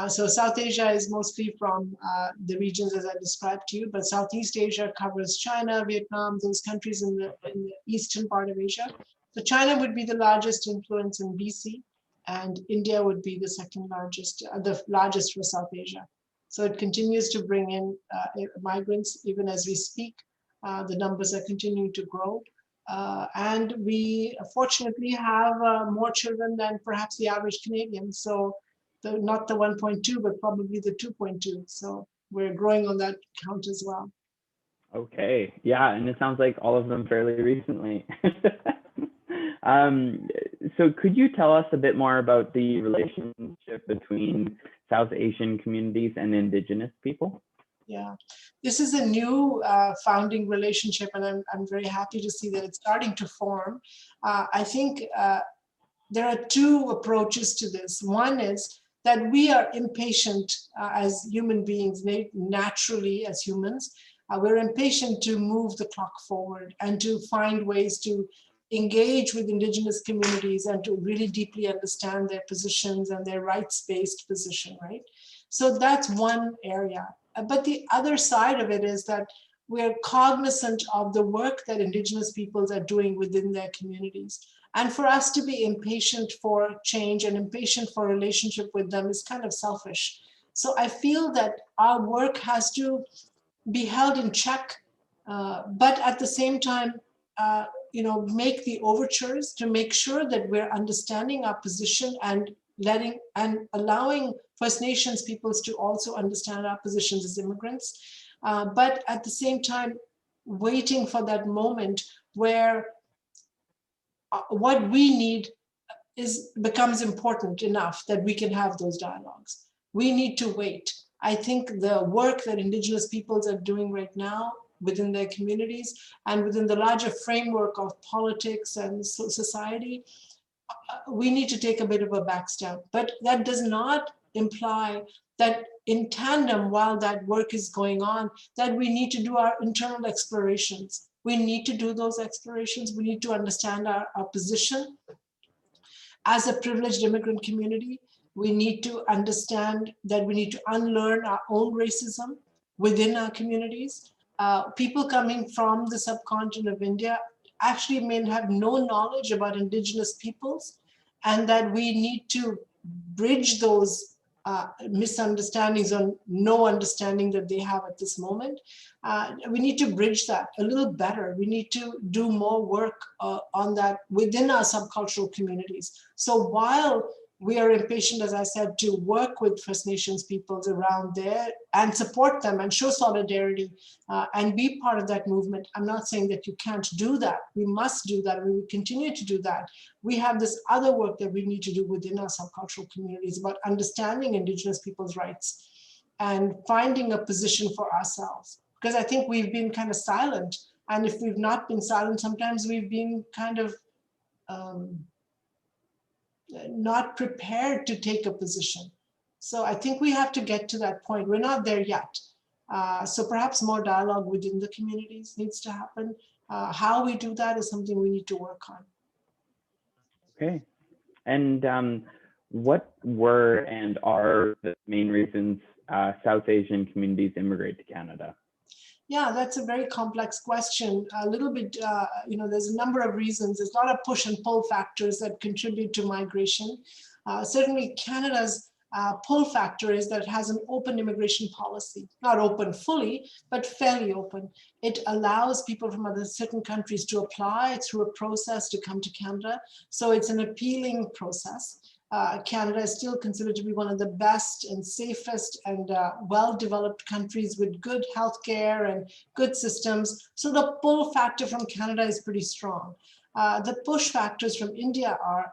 So South Asia is mostly from the regions as I described to you, but Southeast Asia covers China, Vietnam, those countries in the eastern part of Asia. So China would be the largest influence in BC, and India would be the second largest, the largest for South Asia. So it continues to bring in migrants even as we speak. The numbers are continuing to grow. And we fortunately have more children than perhaps the average Canadian. So not the 1.2, but probably the 2.2. So we're growing on that count as well. Okay, yeah, and it sounds like all of them fairly recently. So could you tell us a bit more about the relationship between South Asian communities and Indigenous people? Yeah, this is a new founding relationship, and I'm very happy to see that it's starting to form. I think there are two approaches to this. One is that we are impatient as human beings, naturally as humans. We're impatient to move the clock forward and to find ways to engage with Indigenous communities and to really deeply understand their positions and their rights-based position, right? So that's one area. But the other side of it is that we're cognizant of the work that Indigenous peoples are doing within their communities. And for us to be impatient for change and impatient for a relationship with them is kind of selfish. So I feel that our work has to be held in check, but at the same time, make the overtures to make sure that we're understanding our position and allowing First Nations peoples to also understand our positions as immigrants. But at the same time, waiting for that moment where what we need becomes important enough that we can have those dialogues. We need to wait. I think the work that Indigenous peoples are doing right now within their communities and within the larger framework of politics and society, we need to take a bit of a back step. But that does not imply that in tandem, while that work is going on, that we need to do our internal explorations. We need to do those explorations. We need to understand our position as a privileged immigrant community. We need to understand that we need to unlearn our own racism within our communities. People coming from the subcontinent of India actually may have no knowledge about Indigenous peoples, and that we need to bridge those misunderstandings or no understanding that they have at this moment. We need to bridge that a little better. We need to do more work on that within our subcultural communities. So while we are impatient, as I said, to work with First Nations peoples around there and support them and show solidarity and be part of that movement. I'm not saying that you can't do that. We must do that. We will continue to do that. We have this other work that we need to do within our subcultural communities about understanding Indigenous people's rights and finding a position for ourselves. Because I think we've been kind of silent. And if we've not been silent, sometimes we've been kind of not prepared to take a position. So I think we have to get to that point. We're not there yet. So perhaps more dialogue within the communities needs to happen. How we do that is something we need to work on. Okay. And what were and are the main reasons South Asian communities immigrate to Canada? Yeah, that's a very complex question. A little bit, there's a number of reasons. There's a lot of push and pull factors that contribute to migration. Certainly Canada's pull factor is that it has an open immigration policy, not open fully, but fairly open. It allows people from other certain countries to apply through a process to come to Canada. So it's an appealing process. Canada is still considered to be one of the best and safest and well-developed countries with good healthcare and good systems. So the pull factor from Canada is pretty strong. The push factors from India are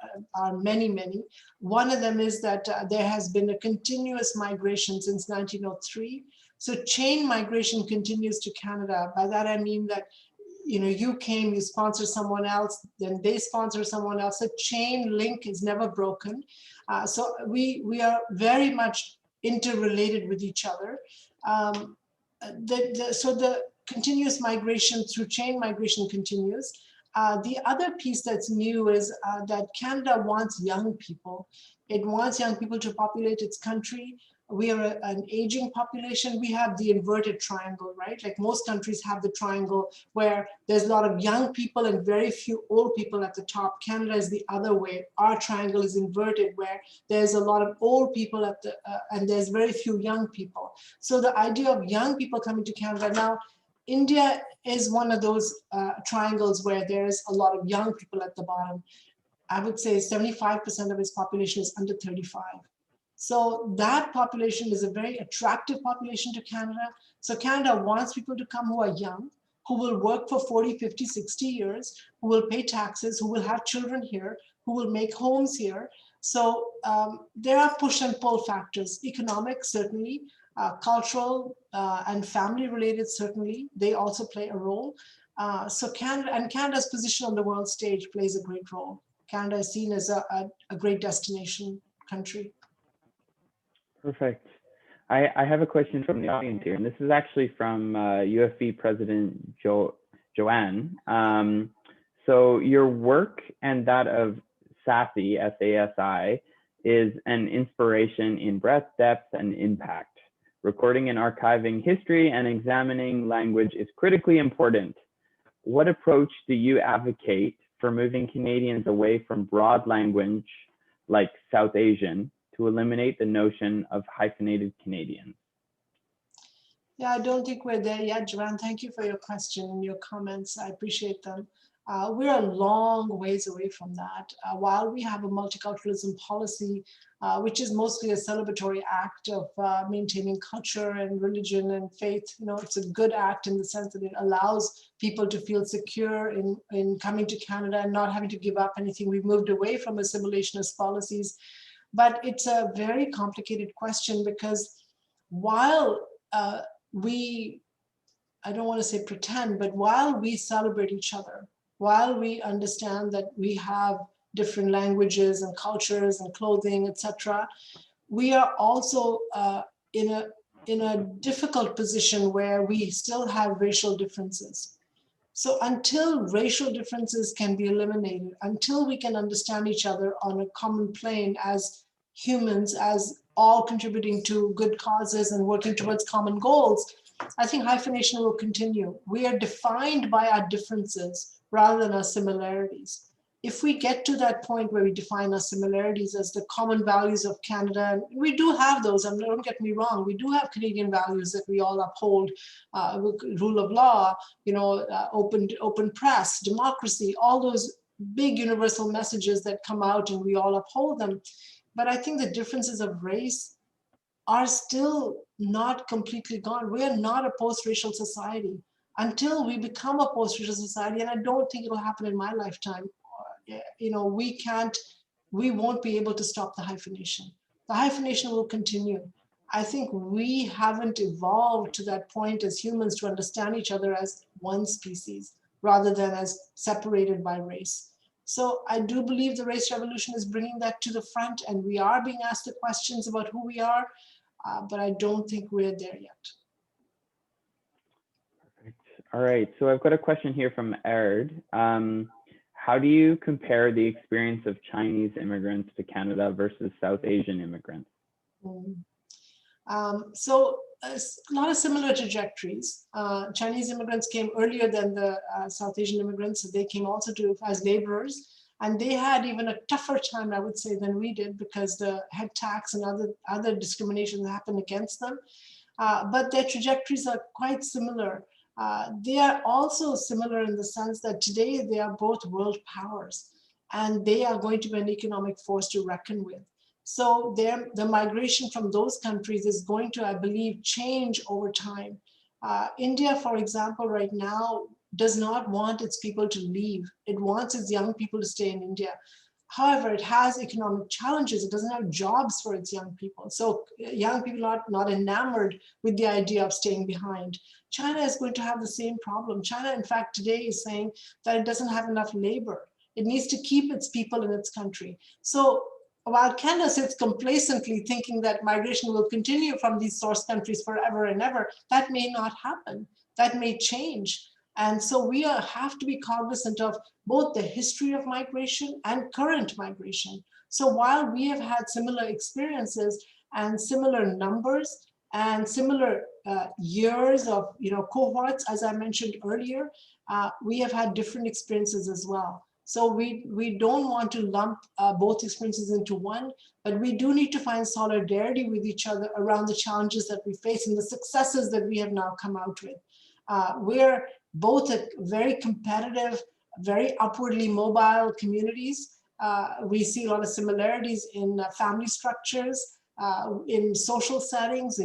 many, many. One of them is that there has been a continuous migration since 1903. So chain migration continues to Canada. By that I mean that you came, you sponsor someone else, then they sponsor someone else. The chain link is never broken. So we are very much interrelated with each other. So the continuous migration through chain migration continues. The other piece that's new is that Canada wants young people. It wants young people to populate its country. We are an aging population. We have the inverted triangle, right? Like most countries have the triangle where there's a lot of young people and very few old people at the top. Canada is the other way. Our triangle is inverted where there's a lot of old people at the, and there's very few young people. So the idea of young people coming to Canada now, India is one of those triangles where there's a lot of young people at the bottom. I would say 75% of its population is under 35. So that population is a very attractive population to Canada. So Canada wants people to come who are young, who will work for 40, 50, 60 years, who will pay taxes, who will have children here, who will make homes here. So there are push and pull factors, economic, certainly, cultural and family related, certainly, they also play a role. So Canada's position on the world stage plays a great role. Canada is seen as a great destination country. Perfect. I have a question from the audience here, and this is actually from UFB President Joanne. So your work and that of SASI, S-A-S-I, is an inspiration in breadth, depth, and impact. Recording and archiving history and examining language is critically important. What approach do you advocate for moving Canadians away from broad language like South Asian to eliminate the notion of hyphenated Canadians? Yeah, I don't think we're there yet, Joanne. Thank you for your question and your comments. I appreciate them. We're a long ways away from that. While we have a multiculturalism policy, which is mostly a celebratory act of maintaining culture and religion and faith, it's a good act in the sense that it allows people to feel secure in coming to Canada and not having to give up anything. We've moved away from assimilationist policies. But it's a very complicated question because while I don't want to say pretend, but while we celebrate each other, while we understand that we have different languages and cultures and clothing, etc., we are also in a difficult position where we still have racial differences. So until racial differences can be eliminated, until we can understand each other on a common plane as humans, as all contributing to good causes and working towards common goals, I think hyphenation will continue. We are defined by our differences rather than our similarities. If we get to that point where we define our similarities as the common values of Canada, and we do have those, and don't get me wrong, we do have Canadian values that we all uphold, rule of law, open press, democracy, all those big universal messages that come out and we all uphold them. But I think the differences of race are still not completely gone. We are not a post-racial society. Until we become a post-racial society, and I don't think it'll happen in my lifetime, we won't be able to stop the hyphenation. The hyphenation will continue. I think we haven't evolved to that point as humans to understand each other as one species rather than as separated by race. So I do believe the race revolution is bringing that to the front, and we are being asked the questions about who we are, but I don't think we're there yet. Perfect. All right, so I've got a question here from Erd. How do you compare the experience of Chinese immigrants to Canada versus South Asian immigrants? So a lot of similar trajectories. Chinese immigrants came earlier than the South Asian immigrants. So they came also as laborers. And they had even a tougher time, I would say, than we did, because the head tax and other discriminations happened against them. But their trajectories are quite similar. They are also similar in the sense that today they are both world powers, and they are going to be an economic force to reckon with. So the migration from those countries is going to, I believe, change over time. India, for example, right now does not want its people to leave. It wants its young people to stay in India. However, it has economic challenges. It doesn't have jobs for its young people. So young people are not enamored with the idea of staying behind. China is going to have the same problem. China, in fact, today is saying that it doesn't have enough labor. It needs to keep its people in its country. So while Canada sits complacently thinking that migration will continue from these source countries forever and ever, that may not happen. That may change. And so we have to be cognizant of both the history of migration and current migration. So while we have had similar experiences and similar numbers and similar years of cohorts, as I mentioned earlier, we have had different experiences as well. So we don't want to lump both experiences into one, but we do need to find solidarity with each other around the challenges that we face and the successes that we have now come out with. We're both a very competitive, very upwardly mobile communities. We see a lot of similarities in family structures, in social settings,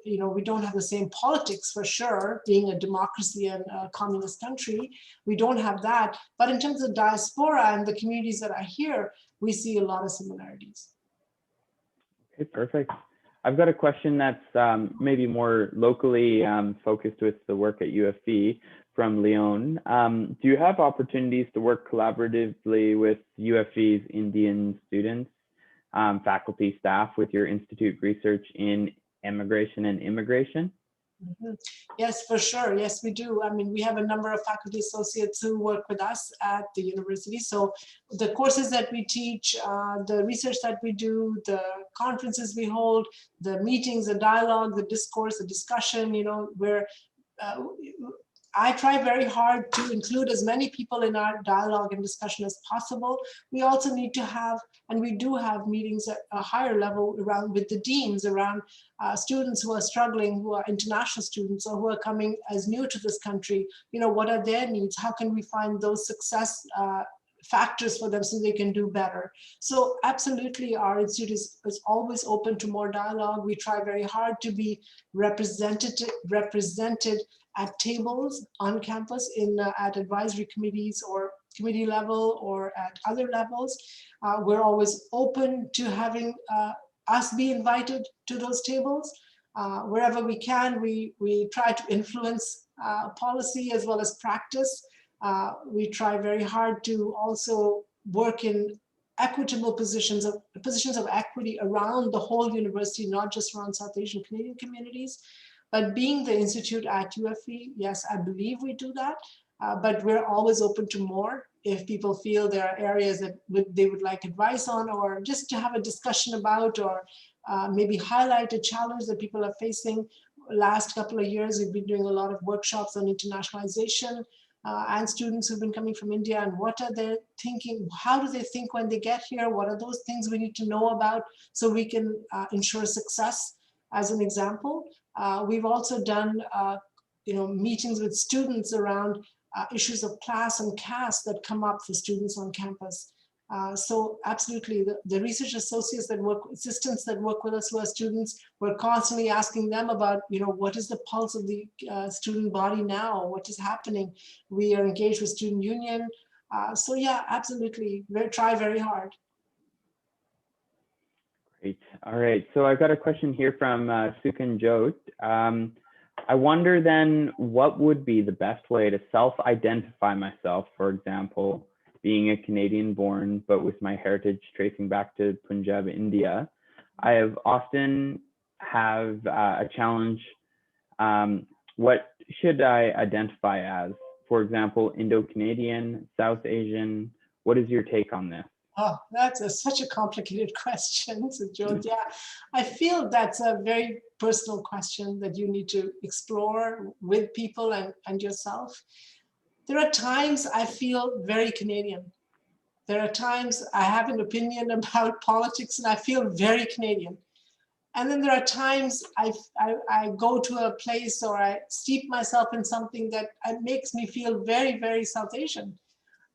we don't have the same politics for sure, being a democracy and a communist country. We don't have that. But in terms of diaspora and the communities that are here, we see a lot of similarities. Okay, perfect. I've got a question that's maybe more locally focused with the work at UFB from Leon. Do you have opportunities to work collaboratively with UFB's Indian students, faculty, staff with your institute research in immigration and immigration? Mm-hmm. Yes, for sure. Yes, we do. I mean, we have a number of faculty associates who work with us at the university. So the courses that we teach, the research that we do, the conferences we hold, the meetings, the dialogue, the discourse, the discussion, where I try very hard to include as many people in our dialogue and discussion as possible. We also need to have, and we do have meetings at a higher level around with the deans, around students who are struggling, who are international students or who are coming as new to this country. What are their needs? How can we find those success factors for them so they can do better? So absolutely, our institute is always open to more dialogue. We try very hard to be represented at tables on campus at advisory committees or committee level or at other levels. We're always open to having us be invited to those tables. Wherever we can, we try to influence policy as well as practice. We try very hard to also work in equitable positions of equity around the whole university, not just around South Asian Canadian communities. But being the institute at UFE, yes, I believe we do that, but we're always open to more. If people feel there are areas that they would like advice on, or just to have a discussion about, or maybe highlight a challenge that people are facing. Last couple of years, we've been doing a lot of workshops on internationalization and students who've been coming from India, and what are they thinking? How do they think when they get here? What are those things we need to know about so we can ensure success? As an example, we've also done meetings with students around issues of class and caste that come up for students on campus. So absolutely, the research associates assistants that work with us who are students, we're constantly asking them about, what is the pulse of the student body now? What is happening? We are engaged with student union. So yeah, absolutely, we try very hard. Great. All right. So I've got a question here from Sukan Jot. I wonder then, what would be the best way to self-identify myself, for example, being a Canadian born, but with my heritage tracing back to Punjab, India? I have often have a challenge. What should I identify as? For example, Indo-Canadian, South Asian. What is your take on this? Oh, that's such a complicated question. So, Joe, yeah, I feel that's a very personal question that you need to explore with people and yourself. There are times I feel very Canadian. There are times I have an opinion about politics and I feel very Canadian. And then there are times I go to a place or I steep myself in something that makes me feel very, very South Asian.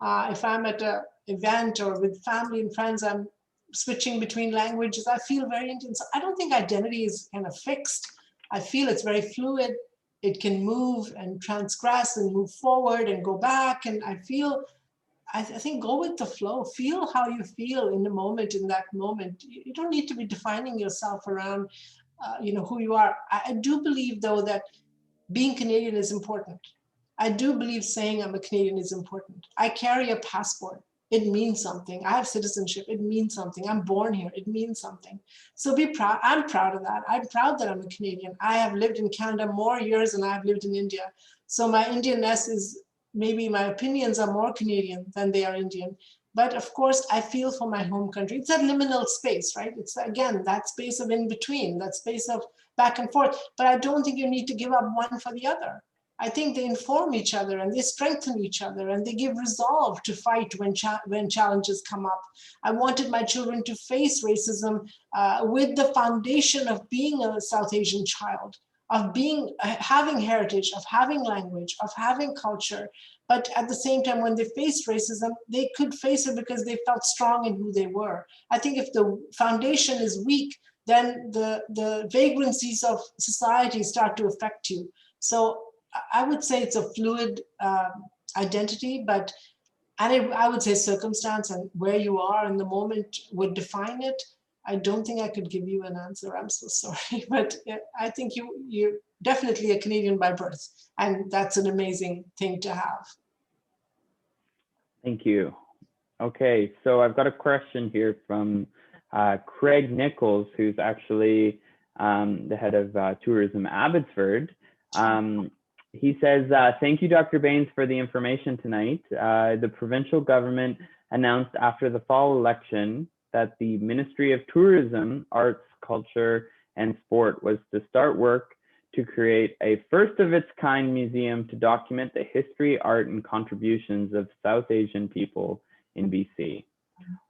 If I'm at an event or with family and friends, I'm switching between languages, I feel very Indian. So I don't think identity is kind of fixed. I feel it's very fluid. It can move and transgress and move forward and go back. And I think go with the flow, feel how you feel in the moment, in that moment. You don't need to be defining yourself around, who you are. I do believe though that being Canadian is important. I do believe saying I'm a Canadian is important. I carry a passport. It means something. I have citizenship. It means something. I'm born here. It means something. So be proud. I'm proud of that. I'm proud that I'm a Canadian. I have lived in Canada more years than I've lived in India. So my Indianness is, maybe my opinions are more Canadian than they are Indian. But of course, I feel for my home country. It's that liminal space, right? It's, again, that space of in between, that space of back and forth. But I don't think you need to give up one for the other. I think they inform each other and they strengthen each other and they give resolve to fight when challenges come up. I wanted my children to face racism with the foundation of being a South Asian child, of having heritage, of having language, of having culture. But at the same time, when they faced racism, they could face it because they felt strong in who they were. I think if the foundation is weak, then the vagrancies of society start to affect you. So I would say it's a fluid identity, but I would say circumstance and where you are in the moment would define it. I don't think I could give you an answer. I'm so sorry, but I think you're definitely a Canadian by birth, and that's an amazing thing to have. Thank you. Okay, so I've got a question here from Craig Nichols, who's actually the head of tourism Abbotsford. He says, thank you, Dr. Bains, for the information tonight. The provincial government announced after the fall election that the Ministry of Tourism, Arts, Culture, and Sport was to start work to create a first of its kind museum to document the history, art, and contributions of South Asian people in BC.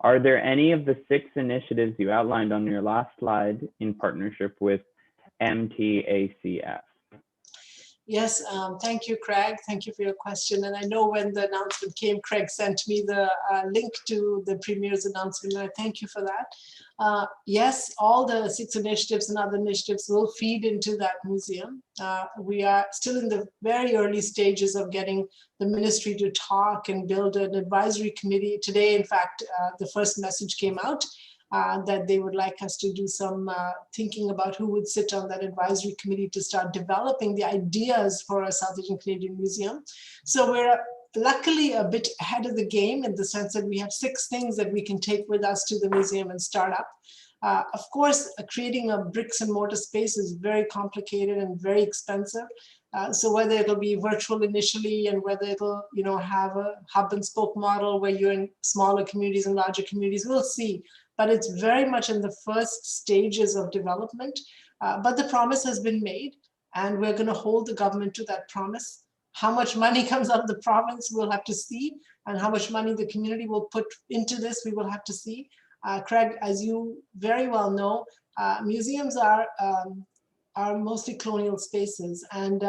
Are there any of the 6 initiatives you outlined on your last slide in partnership with MTACF? Yes, thank you, Craig. Thank you for your question. And I know when the announcement came, Craig sent me the link to the Premier's announcement, and I thank you for that. Yes, all the 6 initiatives and other initiatives will feed into that museum. We are still in the very early stages of getting the ministry to talk and build an advisory committee. Today, in fact, the first message came out. That they would like us to do some thinking about who would sit on that advisory committee to start developing the ideas for a South Asian Canadian Museum. So we're luckily a bit ahead of the game in the sense that we have 6 things that we can take with us to the museum and start up. Of course, creating a bricks and mortar space is very complicated and very expensive. So whether it'll be virtual initially and whether it'll have a hub and spoke model where you're in smaller communities and larger communities, we'll see. But it's very much in the first stages of development. But the promise has been made, and we're going to hold the government to that promise. How much money comes out of the province, we'll have to see, and how much money the community will put into this, we will have to see. Craig, as you very well know, museums are mostly colonial spaces, and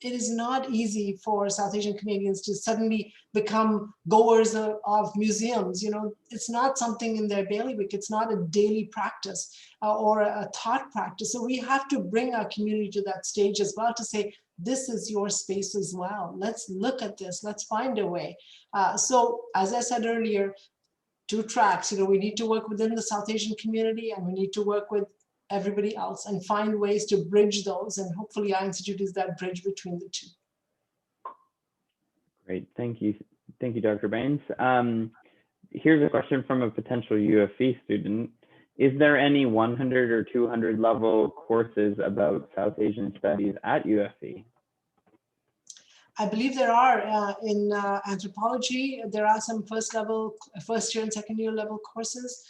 it is not easy for South Asian Canadians to suddenly become goers of museums. It's not something in their bailiwick. It's not a daily practice or a thought practice. So we have to bring our community to that stage as well to say, this is your space as well. Let's look at this. Let's find a way. So as I said earlier, 2 tracks. We need to work within the South Asian community, and we need to work with everybody else and find ways to bridge those, and hopefully our institute is that bridge between the 2. Great, thank you, Dr. Bains. Here's a question from a potential UFE student. Is there any 100 or 200 level courses about South Asian studies at UFE? I believe there are in anthropology. There are some first year and second year level courses.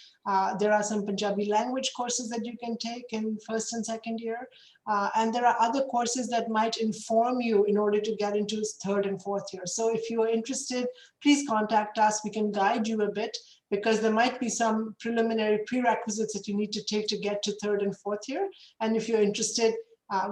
There are some Punjabi language courses that you can take in first and second year. And there are other courses that might inform you in order to get into third and fourth year. So if you are interested, please contact us. We can guide you a bit because there might be some preliminary prerequisites that you need to take to get to third and fourth year. And if you're interested,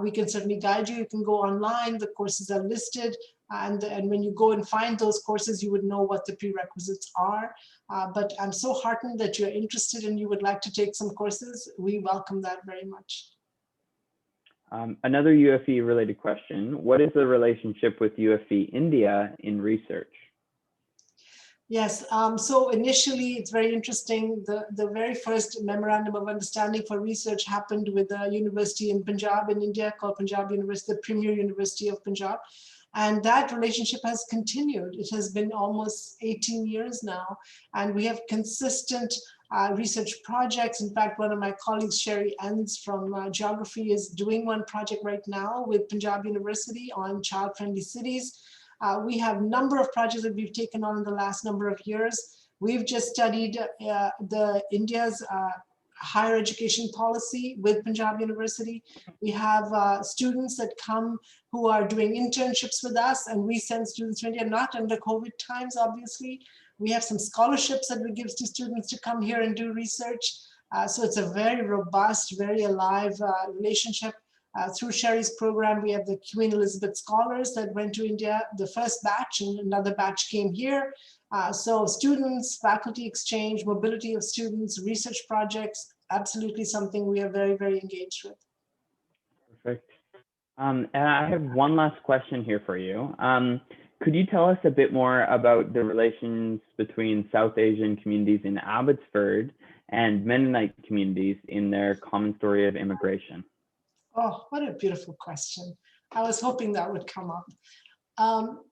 we can certainly guide you. You can go online, the courses are listed. And when you go and find those courses, you would know what the prerequisites are. But I'm so heartened that you're interested and you would like to take some courses. We welcome that very much. Another UFE related question. What is the relationship with UFE India in research? Yes, so initially it's very interesting. The very first memorandum of understanding for research happened with a university in Punjab in India called Punjab University, the premier university of Punjab. And that relationship has continued. It has been almost 18 years now. And we have consistent research projects. In fact, one of my colleagues, Sherry Enns from geography, is doing one project right now with Punjab University on child-friendly cities. We have a number of projects that we've taken on in the last number of years. We've just studied India's higher education policy with Punjab University. We have students that come who are doing internships with us, and we send students to India, not under COVID times, obviously. We have some scholarships that we give to students to come here and do research. So it's a very robust, very alive relationship. Through Sherry's program, we have the Queen Elizabeth Scholars that went to India, the first batch, and another batch came here. So students, faculty exchange, mobility of students, research projects, absolutely something we are very, very engaged with. Perfect. And I have one last question here for you. Could you tell us a bit more about the relations between South Asian communities in Abbotsford and Mennonite communities in their common story of immigration? Oh, what a beautiful question. I was hoping that would come up.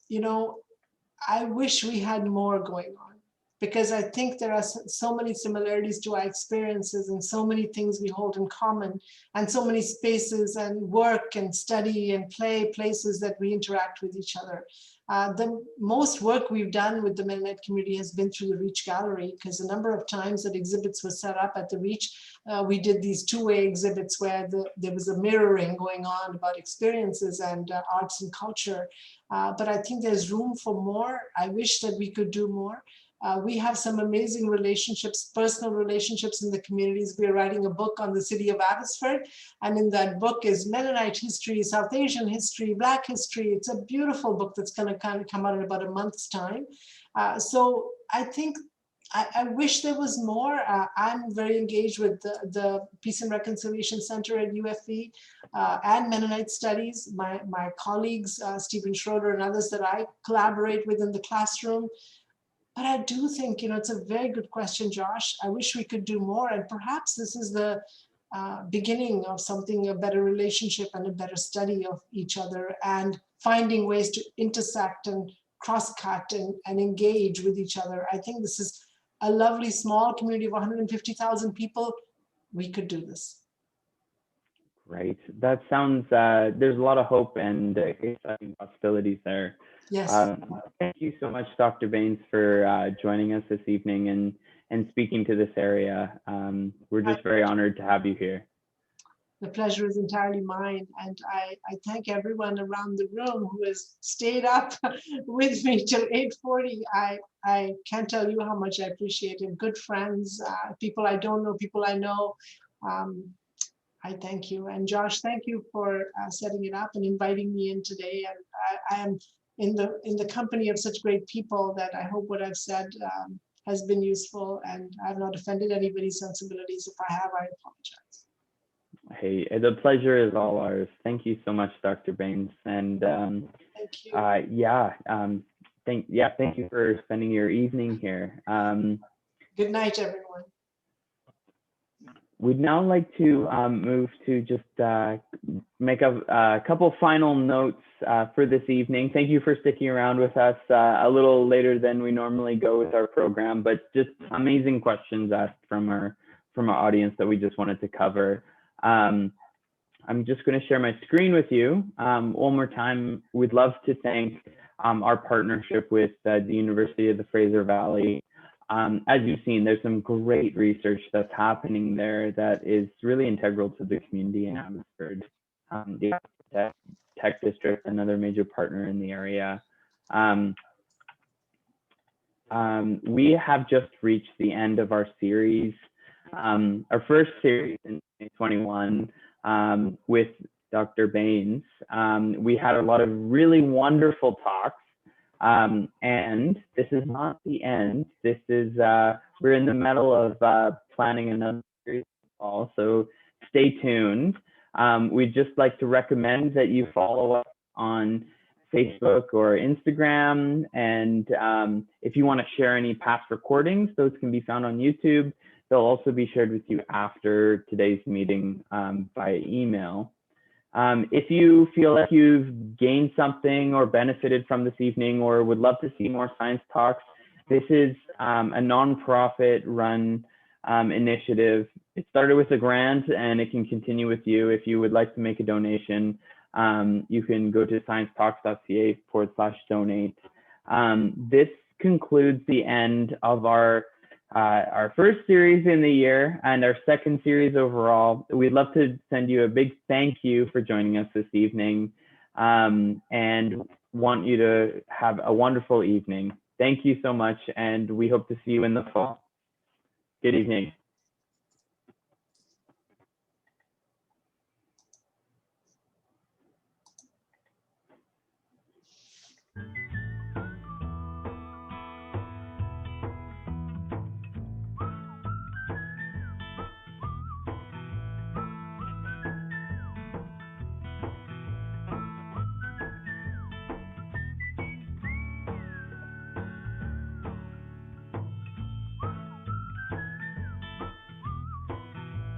You know, I wish we had more going on because I think there are so many similarities to our experiences and so many things we hold in common and so many spaces and work and study and play places that we interact with each other. The most work we've done with the Mennonite community has been through the Reach Gallery, because a number of times that exhibits were set up at the Reach, we did these two-way exhibits where there was a mirroring going on about experiences and arts and culture. But I think there's room for more. I wish that we could do more. We have some amazing relationships, personal relationships in the communities. We're writing a book on the city of Abbotsford, and in that book is Mennonite history, South Asian history, Black history. It's a beautiful book that's going to kind of come out in about a month's time. So I think I wish there was more. I'm very engaged with the Peace and Reconciliation Center at UFE and Mennonite Studies. My colleagues, Stephen Schroeder and others that I collaborate with in the classroom. But I do think, you know, it's a very good question, Josh. I wish we could do more. And perhaps this is the beginning of something, a better relationship and a better study of each other and finding ways to intersect and cross-cut and engage with each other. I think this is a lovely small community of 150,000 people. We could do this. Great. That sounds, there's a lot of hope and exciting possibilities there. Yes. Thank you so much, Dr. Bains, for joining us this evening and speaking to this area. We're just very honored to have you here. The pleasure is entirely mine. And I thank everyone around the room who has stayed up with me till 8:40. I can't tell you how much I appreciate it. Good friends, people I don't know, people I know. I thank you. And Josh, thank you for setting it up and inviting me in today. And I am in the company of such great people that I hope what I've said has been useful, and I've not offended anybody's sensibilities. If I have, I apologize. Hey, the pleasure is all ours. Thank you so much, Dr. Bains. And thank you. Thank you for spending your evening here. Good night, everyone. We'd now like to move to just make a couple final notes for this evening. Thank you for sticking around with us a little later than we normally go with our program, but just amazing questions asked from our audience that we just wanted to cover. I'm just going to share my screen with you one more time. We'd love to thank our partnership with the University of the Fraser Valley. as you've seen, there's some great research that's happening there that is really integral to the community in Abbotsford. The Tech District, another major partner in the area. We have just reached the end of our series, our first series in 2021 with Dr. Bains. We had a lot of really wonderful talks. And this is not the end. This is, we're in the middle of planning another series, so stay tuned. We'd just like to recommend that you follow us on Facebook or Instagram. And if you want to share any past recordings, those can be found on YouTube. They'll also be shared with you after today's meeting by email. If you feel like you've gained something or benefited from this evening or would love to see more science talks, this is a nonprofit run initiative. It started with a grant and it can continue with you. If you would like to make a donation, you can go to sciencetalks.ca/donate. This concludes the end of our first series in the year and our second series overall. We'd love to send you a big thank you for joining us this evening and want you to have a wonderful evening. Thank you so much, and we hope to see you in the fall. Good evening.